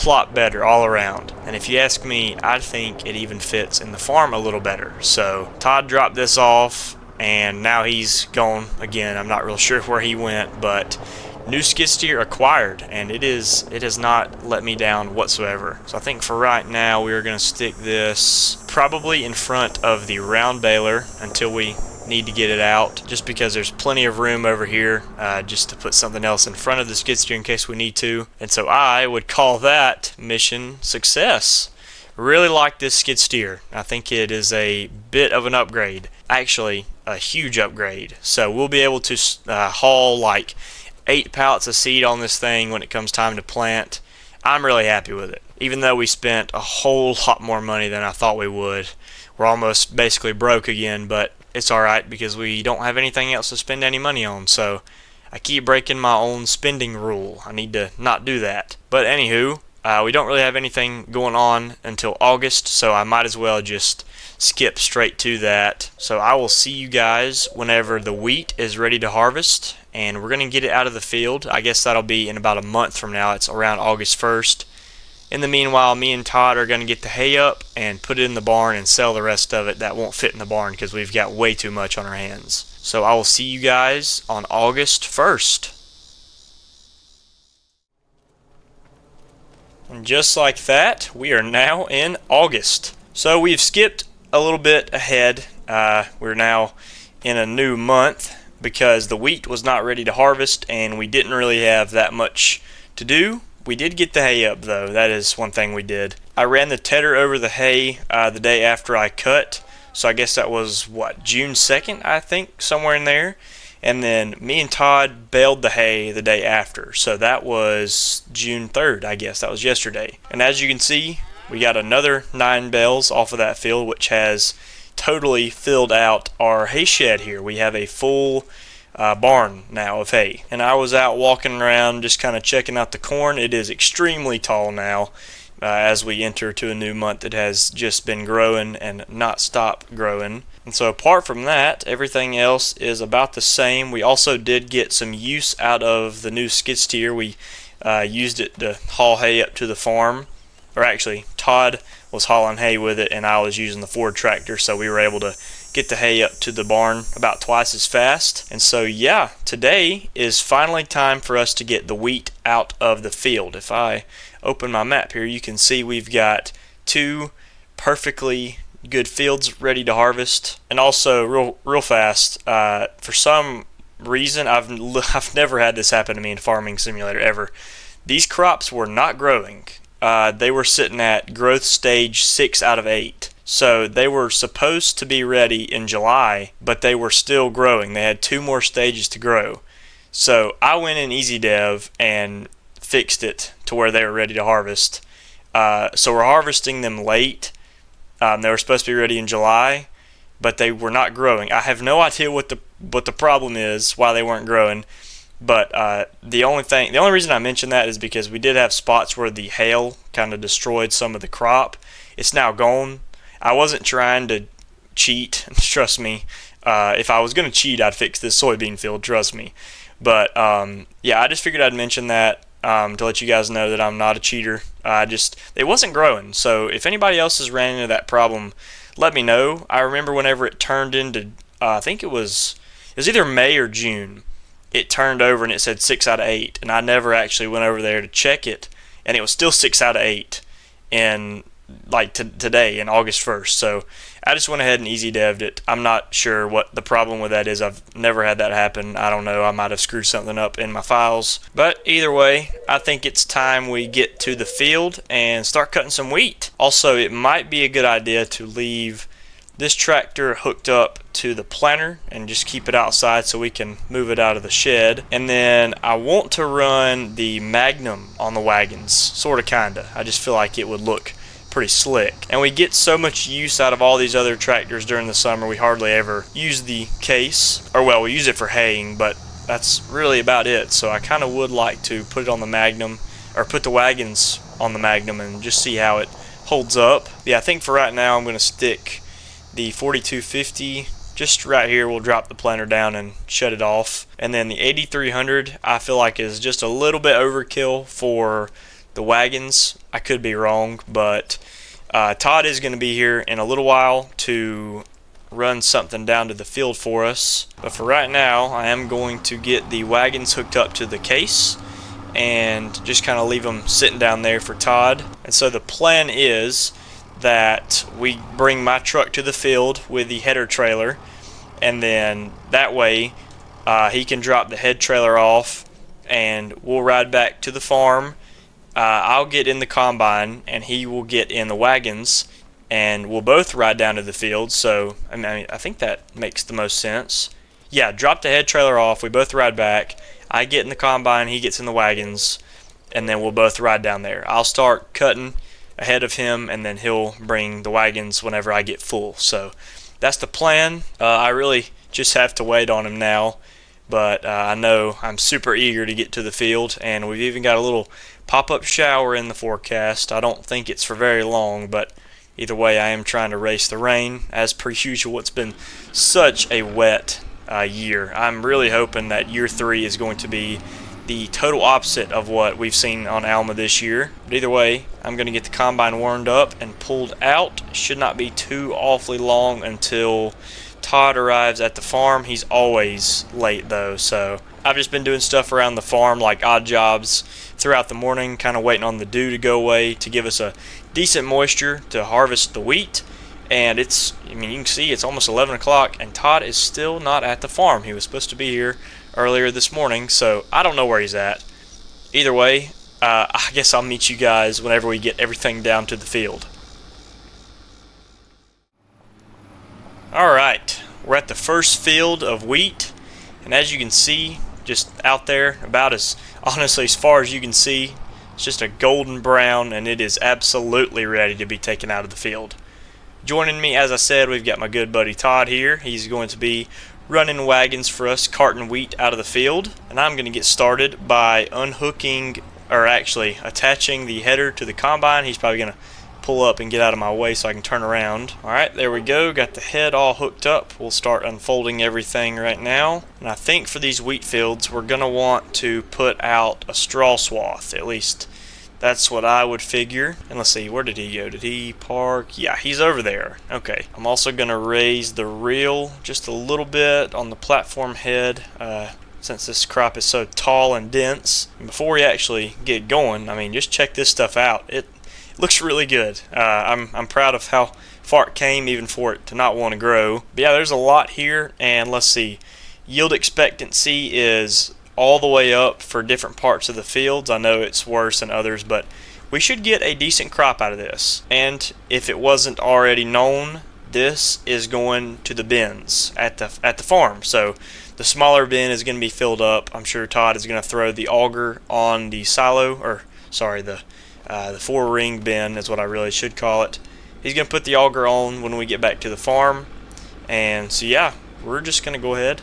lot better all around. And if you ask me, I think it even fits in the farm a little better. So Todd dropped this off, and now he's gone again. I'm not real sure where he went, but new skid steer acquired, and it has not let me down whatsoever. So I think for right now we are going to stick this probably in front of the round baler until we need to get it out, just because there's plenty of room over here just to put something else in front of the skid steer in case we need to. And so I would call that mission success. Really like this skid steer. I think it is a bit of an upgrade, actually a huge upgrade. So we'll be able to haul like 8 pallets of seed on this thing when it comes time to plant. I'm really happy with it, even though we spent a whole lot more money than I thought we would. We're almost basically broke again, but it's alright because we don't have anything else to spend any money on. So I keep breaking my own spending rule. I need to not do that. But anywho, we don't really have anything going on until August, so I might as well just skip straight to that. So I will see you guys whenever the wheat is ready to harvest, and we're going to get it out of the field. I guess that'll be in about a month from now. It's around August 1st. In the meanwhile, me and Todd are going to get the hay up and put it in the barn and sell the rest of it that won't fit in the barn because we've got way too much on our hands. So I will see you guys on August 1st. And just like that, we are now in August. So we've skipped a little bit ahead. We're now in a new month because the wheat was not ready to harvest and we didn't really have that much to do. We did get the hay up though. That is one thing we did. I ran the tedder over the hay the day after I cut. So I guess that was what, June 2nd, I think, somewhere in there. And then me and Todd baled the hay the day after. So that was June 3rd, I guess. That was yesterday. And as you can see, we got another 9 bales off of that field, which has totally filled out our hay shed here. We have a full barn now of hay. And I was out walking around just kind of checking out the corn. It is extremely tall now. As we enter to a new month, it has just been growing and not stopped growing. And so apart from that, everything else is about the same. We also did get some use out of the new skid steer. We used it to haul hay up to the farm. Or actually, Todd was hauling hay with it and I was using the Ford tractor, so we were able to get the hay up to the barn about twice as fast. And so yeah, today is finally time for us to get the wheat out of the field. If I open my map here, you can see we've got 2 perfectly good fields ready to harvest. And also real fast, for some reason I've never had this happen to me in Farming Simulator ever. These crops were not growing. They were sitting at growth stage 6 out of 8. So they were supposed to be ready in July, but they were still growing. They had 2 more stages to grow. So I went in Easy Dev and fixed it to where they were ready to harvest. So we're harvesting them late. They were supposed to be ready in July, but they were not growing. I have no idea what the problem is, why they weren't growing. But the only reason I mention that is because we did have spots where the hail kind of destroyed some of the crop. It's now gone. I wasn't trying to cheat, trust me. If I was going to cheat, I'd fix this soybean field, trust me. But yeah, I just figured I'd mention that to let you guys know that I'm not a cheater. It wasn't growing. So if anybody else has ran into that problem, let me know. I remember whenever it turned into, I think it was either May or June. It turned over and it said 6 out of 8, and I never actually went over there to check it, and it was still 6 out of 8 in today in August 1st. So I just went ahead and easy dev'd it. I'm not sure what the problem with that is. I've never had that happen. I don't know. I might have screwed something up in my files. But either way, I think it's time we get to the field and start cutting some wheat. Also, it might be a good idea to leave this tractor hooked up to the planter and just keep it outside so we can move it out of the shed. And then I want to run the Magnum on the wagons, sorta kinda. I just feel like it would look pretty slick. And we get so much use out of all these other tractors during the summer, we hardly ever use the case. Or well, we use it for haying, but that's really about it. So I kinda would like to put it on the Magnum, or put the wagons on the Magnum and just see how it holds up. Yeah, I think for right now I'm gonna stick the 4250 just right here. We'll drop the planter down and shut it off. And then the 8300 I feel like is just a little bit overkill for the wagons. I could be wrong, but Todd is going to be here in a little while to run something down to the field for us. But for right now, I am going to get the wagons hooked up to the case and just kind of leave them sitting down there for Todd. And so the plan is that we bring my truck to the field with the header trailer, and then that way he can drop the head trailer off and we'll ride back to the farm. I'll get in the combine and he will get in the wagons, and we'll both ride down to the field. So I think that makes the most sense. Yeah, drop the head trailer off, we both ride back, I get in the combine, he gets in the wagons, and then we'll both ride down there. I'll start cutting ahead of him, and then he'll bring the wagons whenever I get full. So that's the plan. I really just have to wait on him now, but I know I'm super eager to get to the field, and we've even got a little pop-up shower in the forecast. I don't think it's for very long, but either way, I am trying to race the rain. As per usual, it's been such a wet year. I'm really hoping that year 3 is going to be the total opposite of what we've seen on Alma this year. But either way, I'm going to get the combine warmed up and pulled out. Should not be too awfully long until Todd arrives at the farm. He's always late though, so I've just been doing stuff around the farm like odd jobs throughout the morning, kind of waiting on the dew to go away to give us a decent moisture to harvest the wheat. And you can see it's almost 11 o'clock and Todd is still not at the farm. He was supposed to be here earlier this morning, so I don't know where he's at. Either way, I guess I'll meet you guys whenever we get everything down to the field. Alright, we're at the first field of wheat, and as you can see, just out there, about as honestly as far as you can see, it's just a golden brown, and it is absolutely ready to be taken out of the field. Joining me, as I said, we've got my good buddy Todd here. He's going to be running wagons for us, carting wheat out of the field. And I'm going to get started by unhooking, or actually attaching the header to the combine. He's probably going to pull up and get out of my way so I can turn around. Alright, there we go. Got the head all hooked up. We'll start unfolding everything right now. And I think for these wheat fields, we're going to want to put out a straw swath, at least that's what I would figure. And let's see, where did he go? Did he park? Yeah, he's over there. Okay. I'm also going to raise the reel just a little bit on the platform head since this crop is so tall and dense. And before we actually get going, I mean, just check this stuff out. It looks really good. I'm proud of how far it came, even for it to not want to grow. But yeah, there's a lot here. And let's see, yield expectancy is all the way up for different parts of the fields. I know it's worse than others, but we should get a decent crop out of this. And if it wasn't already known, this is going to the bins at the farm. So the smaller bin is going to be filled up. I'm sure Todd is going to throw the auger on the silo, or sorry, the 4-ring bin is what I really should call it. He's going to put the auger on when we get back to the farm. And so yeah, we're just going to go ahead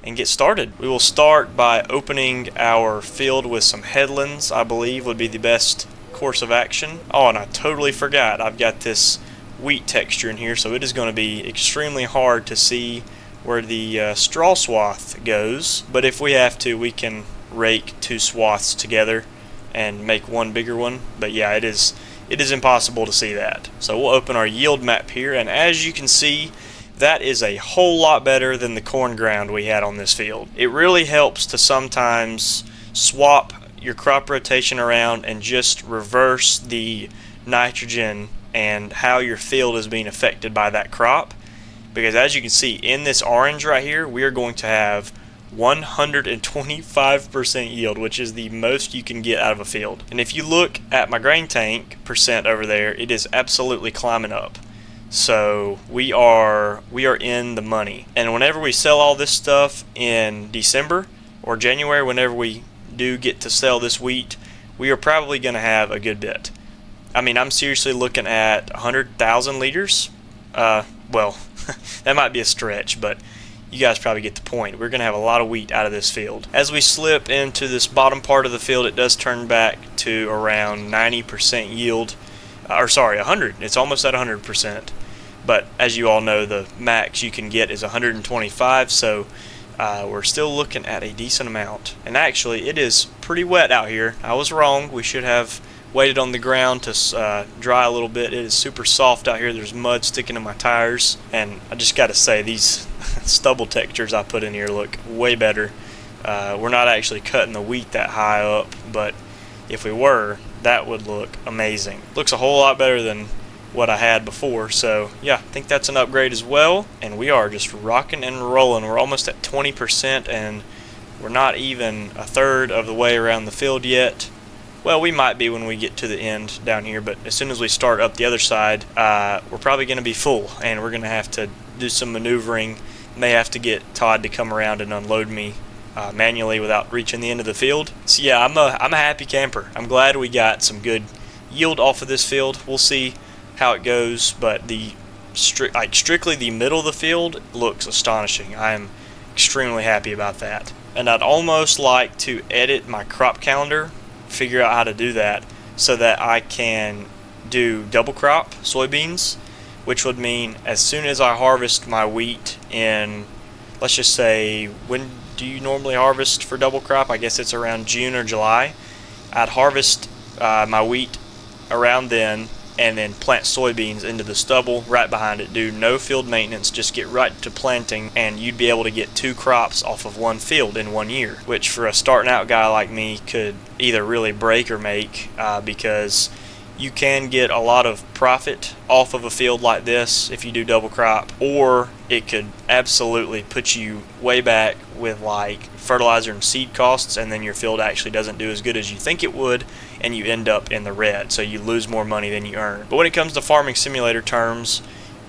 and get started. We will start by opening our field with some headlands. I believe would be the best course of action. Oh, and I totally forgot, I've got this wheat texture in here, so it is going to be extremely hard to see where the straw swath goes. But if we have to, we can rake 2 swaths together and make one bigger one. But yeah, it is impossible to see that. So we'll open our yield map here, and as you can see, that is a whole lot better than the corn ground we had on this field. It really helps to sometimes swap your crop rotation around and just reverse the nitrogen and how your field is being affected by that crop. Because as you can see in this orange right here, we are going to have 125% yield, which is the most you can get out of a field. And if you look at my grain tank percent over there, it is absolutely climbing up. So we are in the money. And whenever we sell all this stuff in December or January, whenever we do get to sell this wheat, we are probably going to have a good bit. I mean, I'm seriously looking at 100,000 liters. Well, that might be a stretch, but you guys probably get the point. We're going to have a lot of wheat out of this field. As we slip into this bottom part of the field, it does turn back to around 90% yield. Or sorry, 100. It's almost at 100%. But as you all know, the max you can get is 125, so we're still looking at a decent amount. And actually, it is pretty wet out here. I was wrong. We should have waited on the ground to dry a little bit. It is super soft out here. There's mud sticking to my tires, and I just got to say, these stubble textures I put in here look way better. We're not actually cutting the wheat that high up, but if we were, that would look amazing. Looks a whole lot better than what I had before. So yeah, I think that's an upgrade as well, and we are just rocking and rolling. We're almost at 20%, and we're not even a third of the way around the field yet. Well, we might be when we get to the end down here, but as soon as we start up the other side, we're probably going to be full, and we're going to have to do some maneuvering. May have to get Todd to come around and unload me manually without reaching the end of the field. So yeah, I'm a happy camper. I'm glad we got some good yield off of this field. We'll see how it goes, but the strictly the middle of the field looks astonishing. I am extremely happy about that. And I'd almost like to edit my crop calendar, figure out how to do that so that I can do double crop soybeans, which would mean as soon as I harvest my wheat in, let's just say, when do you normally harvest for double crop? I guess it's around June or July. I'd harvest my wheat around then, and then plant soybeans into the stubble right behind it. Do no field maintenance, just get right to planting, and you'd be able to get 2 crops off of one field in 1 year, which for a starting out guy like me could either really break or make, because you can get a lot of profit off of a field like this if you do double crop, or it could absolutely put you way back with like fertilizer and seed costs, and then your field actually doesn't do as good as you think it would, and you end up in the red, so you lose more money than you earn. But when it comes to farming simulator terms,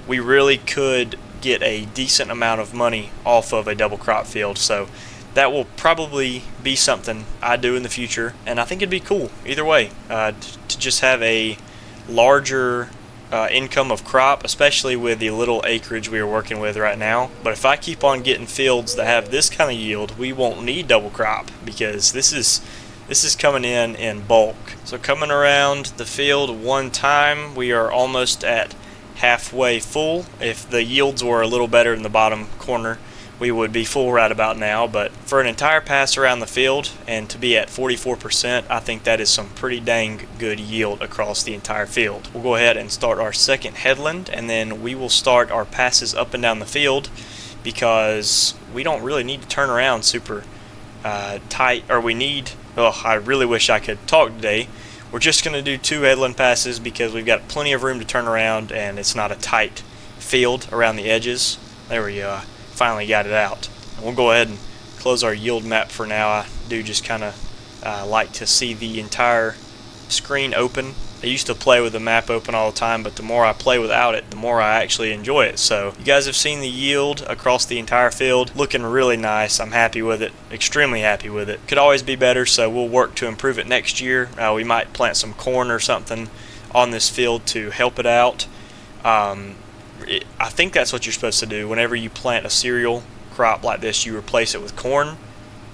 we really could get a decent amount of money off of a double crop field, so that will probably be something I do in the future, and I think it'd be cool either way, to just have a larger income of crop, especially with the little acreage we are working with right now. But if I keep on getting fields that have this kind of yield, we won't need double crop, because this is coming in bulk. So coming around the field one time, we are almost at halfway full. If the yields were a little better in the bottom corner, we would be full right about now. But for an entire pass around the field and to be at 44%, I think that is some pretty dang good yield across the entire field. We'll go ahead and start our second headland, and then we will start our passes up and down the field, because we don't really need to turn around super tight, or we need, I really wish I could talk today. We're just going to do 2 headland passes because we've got plenty of room to turn around, and it's not a tight field around the edges. There we go. Finally got it out. And we'll go ahead and close our yield map for now. I do just kind of like to see the entire screen open. I used to play with the map open all the time, but the more I play without it, the more I actually enjoy it. So you guys have seen the yield across the entire field, looking really nice. I'm happy with it, extremely happy with it. Could always be better, so we'll work to improve it next year. We might plant some corn or something on this field to help it out. I think that's what you're supposed to do. Whenever you plant a cereal crop like this, you replace it with corn,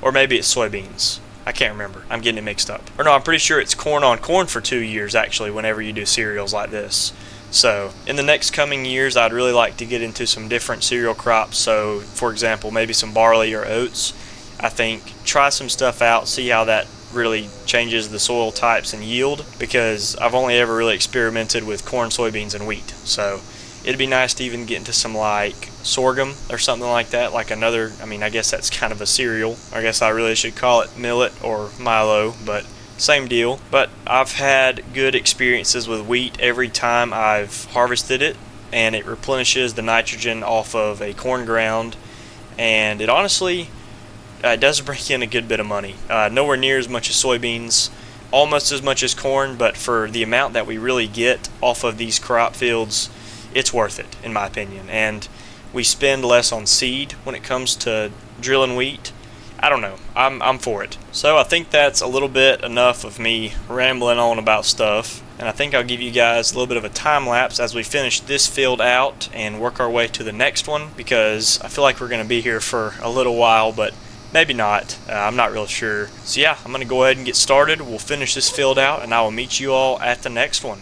or maybe it's soybeans. I can't remember. I'm getting it mixed up. Or no, I'm pretty sure it's corn on corn for 2 years, actually, whenever you do cereals like this. So in the next coming years, I'd really like to get into some different cereal crops. So, for example, maybe some barley or oats. I think try some stuff out, see how that really changes the soil types and yield, because I've only ever really experimented with corn, soybeans, and wheat. So it'd be nice to even get into some like sorghum or something like that, like another, I guess that's kind of a cereal. I guess I really should call it millet or milo, but same deal. But I've had good experiences with wheat every time I've harvested it, and it replenishes the nitrogen off of a corn ground, and it honestly it does bring in a good bit of money. Nowhere near as much as soybeans, almost as much as corn, but for the amount that we really get off of these crop fields, it's worth it, in my opinion. And we spend less on seed when it comes to drilling wheat. I don't know. I'm for it. So I think that's a little bit enough of me rambling on about stuff. And I think I'll give you guys a little bit of a time lapse as we finish this field out and work our way to the next one, because I feel like we're going to be here for a little while, but maybe not. I'm not real sure. So yeah, I'm going to go ahead and get started. We'll finish this field out, and I will meet you all at the next one.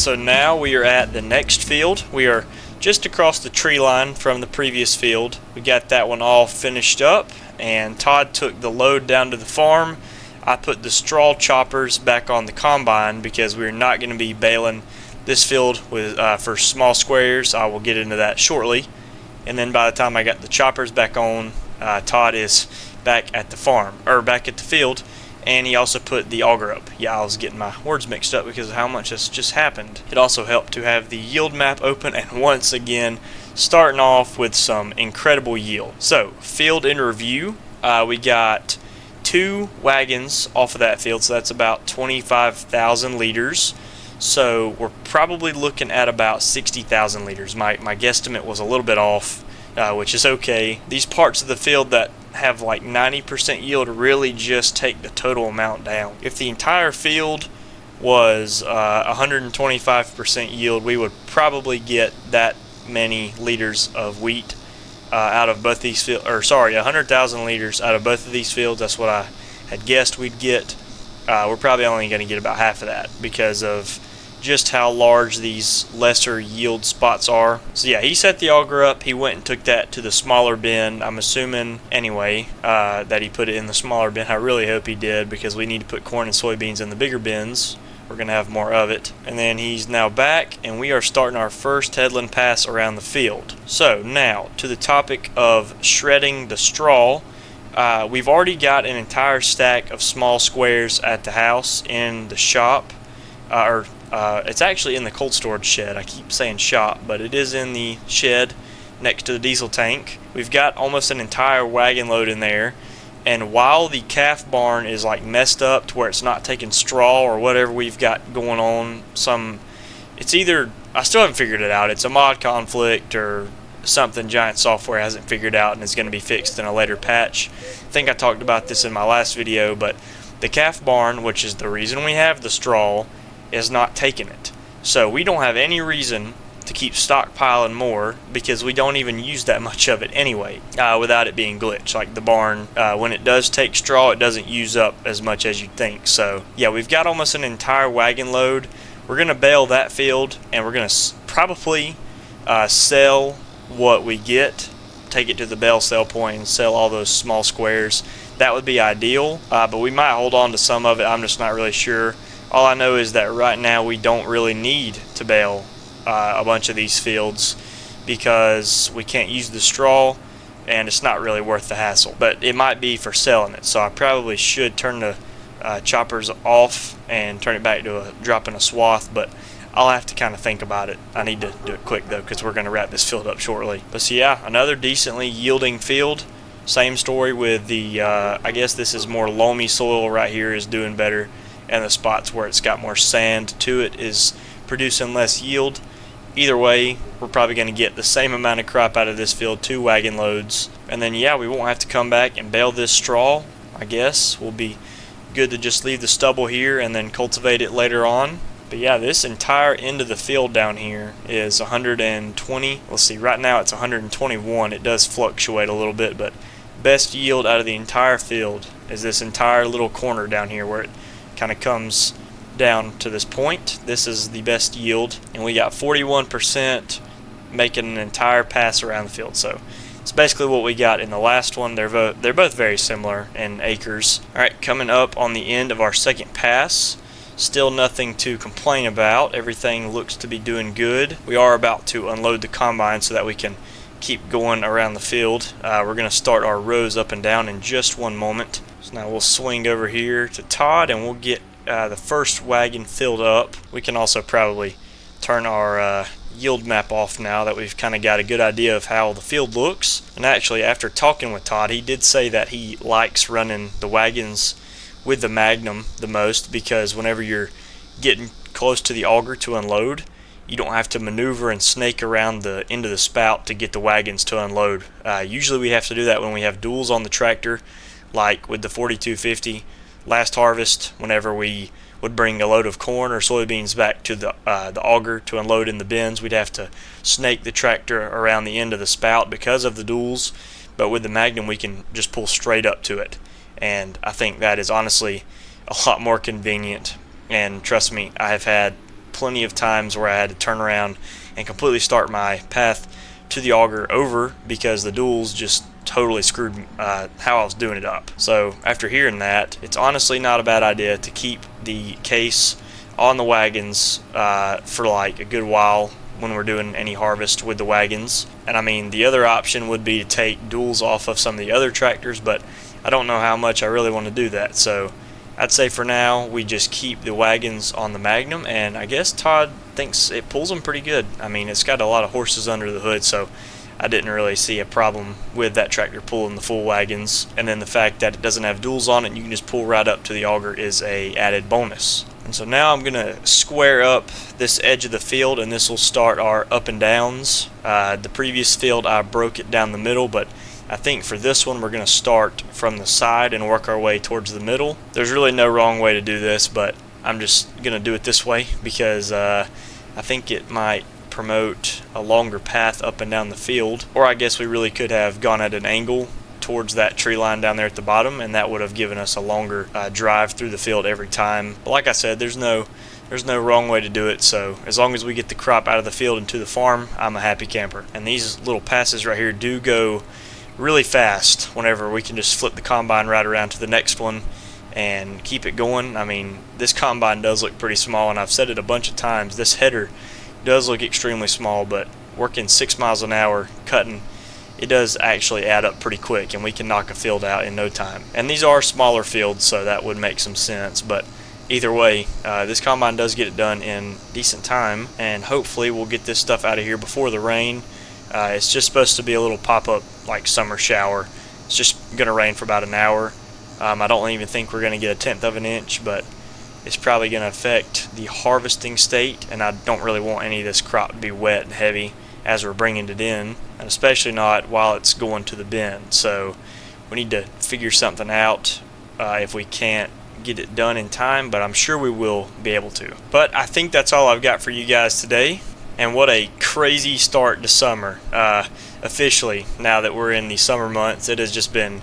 so now we are at the next field. We are just across the tree line from the previous field. We got that one all finished up, and Todd took the load down to the farm. I put the straw choppers back on the combine because we're not going to be baling this field with for small squares. I will get into that shortly. And then by the time I got the choppers back on, Todd is back at the farm, or back at the field, and he also put the auger up. Yeah, I was getting my words mixed up because of how much has just happened. It also helped to have the yield map open, and once again, starting off with some incredible yield. So, field in review, we got 2 wagons off of that field, so that's about 25,000 liters. So we're probably looking at about 60,000 liters. My guesstimate was a little bit off, which is okay. These parts of the field that have like 90% yield really just take the total amount down. If the entire field was 125% yield, we would probably get that many liters of wheat out of both these fields, or sorry, 100,000 liters out of both of these fields. That's what I had guessed we'd get. We're probably only going to get about half of that because of just how large these lesser yield spots are. So yeah, he set the auger up. He went and took that to the smaller bin. I'm assuming anyway that he put it in the smaller bin. I really hope he did, because we need to put corn and soybeans in the bigger bins. We're going to have more of it. And then he's now back, and we are starting our first headland pass around the field. So now to the topic of shredding the straw. We've already got an entire stack of small squares at the house in the shop, it's actually in the cold storage shed. I keep saying shop, but it is in the shed next to the diesel tank. We've got almost an entire wagon load in there, and while the calf barn is like messed up to where it's not taking straw or whatever we've got going on, it's either, I still haven't figured it out, it's a mod conflict or something Giant Software hasn't figured out and is going to be fixed in a later patch. I think I talked about this in my last video, but the calf barn, which is the reason we have the straw, is not taking it. So we don't have any reason to keep stockpiling more, because we don't even use that much of it anyway, without it being glitched. Like the barn, when it does take straw, it doesn't use up as much as you'd think. So yeah, we've got almost an entire wagon load. We're going to bale that field, and we're going to probably sell what we get, take it to the bale sell point and sell all those small squares. That would be ideal, but we might hold on to some of it. I'm just not really sure. All I know is that right now we don't really need to bale a bunch of these fields because we can't use the straw, and it's not really worth the hassle. But it might be for selling it, so I probably should turn the choppers off and turn it back to dropping a swath, but I'll have to kind of think about it. I need to do it quick though, because we're going to wrap this field up shortly. But so yeah, another decently yielding field. Same story with the, I guess this is more loamy soil right here is doing better, and the spots where it's got more sand to it is producing less yield. Either way, we're probably going to get the same amount of crop out of this field, 2 wagon loads. And then yeah, we won't have to come back and bale this straw. I guess we'll be good to just leave the stubble here and then cultivate it later on. But yeah, this entire end of the field down here is 120. Let's see, right now it's 121. It does fluctuate a little bit, but best yield out of the entire field is this entire little corner down here where it kind of comes down to this point. This is the best yield, and we got 41% making an entire pass around the field. So it's basically what we got in the last one. They're both very similar in acres. Alright, coming up on the end of our second pass. Still nothing to complain about. Everything looks to be doing good. We are about to unload the combine so that we can keep going around the field. We're going to start our rows up and down in just one moment. So now we'll swing over here to Todd, and we'll get the first wagon filled up. We can also probably turn our yield map off now that we've kind of got a good idea of how the field looks. And actually, after talking with Todd, he did say that he likes running the wagons with the Magnum the most, because whenever you're getting close to the auger to unload, you don't have to maneuver and snake around the end of the spout to get the wagons to unload. Usually we have to do that when we have duals on the tractor, like with the 4250 last harvest. Whenever we would bring a load of corn or soybeans back to the auger to unload in the bins, we'd have to snake the tractor around the end of the spout because of the duals. But with the Magnum, we can just pull straight up to it, and I think that is honestly a lot more convenient. And trust me, I have had plenty of times where I had to turn around and completely start my path to the auger over because the duals just totally screwed how I was doing it up. So after hearing that, it's honestly not a bad idea to keep the case on the wagons for like a good while when we're doing any harvest with the wagons. And I mean, the other option would be to take duals off of some of the other tractors, but I don't know how much I really want to do that. So I'd say for now we just keep the wagons on the Magnum, and I guess Todd thinks it pulls them pretty good. I mean, it's got a lot of horses under the hood, so I didn't really see a problem with that tractor pulling the full wagons. And then the fact that it doesn't have duals on it, you can just pull right up to the auger, is a added bonus. And so now I'm gonna square up this edge of the field, and this will start our up and downs. The previous field I broke it down the middle, but I think for this one we're gonna start from the side and work our way towards the middle. There's really no wrong way to do this, but I'm just gonna do it this way because I think it might promote a longer path up and down the field. Or I guess we really could have gone at an angle towards that tree line down there at the bottom, and that would have given us a longer drive through the field every time. But like I said, there's no wrong way to do it, so as long as we get the crop out of the field and to the farm, I'm a happy camper. And these little passes right here do go really fast whenever we can just flip the combine right around to the next one and keep it going. I mean, this combine does look pretty small, and I've said it a bunch of times, this header does look extremely small, but working 6 miles an hour cutting, it does actually add up pretty quick, and we can knock a field out in no time. And these are smaller fields, so that would make some sense, but either way, this combine does get it done in decent time, and hopefully we'll get this stuff out of here before the rain. It's just supposed to be a little pop-up like summer shower. It's just gonna rain for about an hour. I don't even think we're gonna get 1/10 of an inch, but it's probably gonna affect the harvesting state, and I don't really want any of this crop to be wet and heavy as we're bringing it in, and especially not while it's going to the bin. So we need to figure something out if we can't get it done in time, but I'm sure we will be able to. But I think that's all I've got for you guys today. And what a crazy start to summer. Officially, now that we're in the summer months, it has just been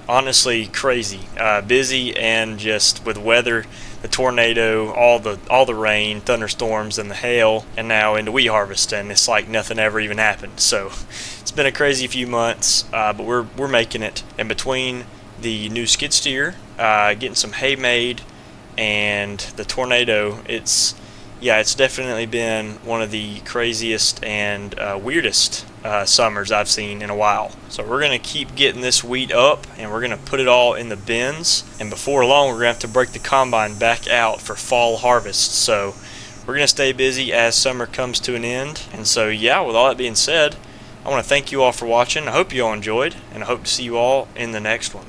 honestly crazy, busy, and just with weather, the tornado, all the rain, thunderstorms, and the hail, and now into wheat harvest, and it's like nothing ever even happened. So it's been a crazy few months, but we're making it. And between the new skid steer, getting some hay made, and the tornado, it's definitely been one of the craziest and weirdest summers I've seen in a while. So we're going to keep getting this wheat up, and we're going to put it all in the bins, and before long we're going to have to break the combine back out for fall harvest. So we're going to stay busy as summer comes to an end. And so yeah, with all that being said, I want to thank you all for watching. I hope you all enjoyed, and I hope to see you all in the next one.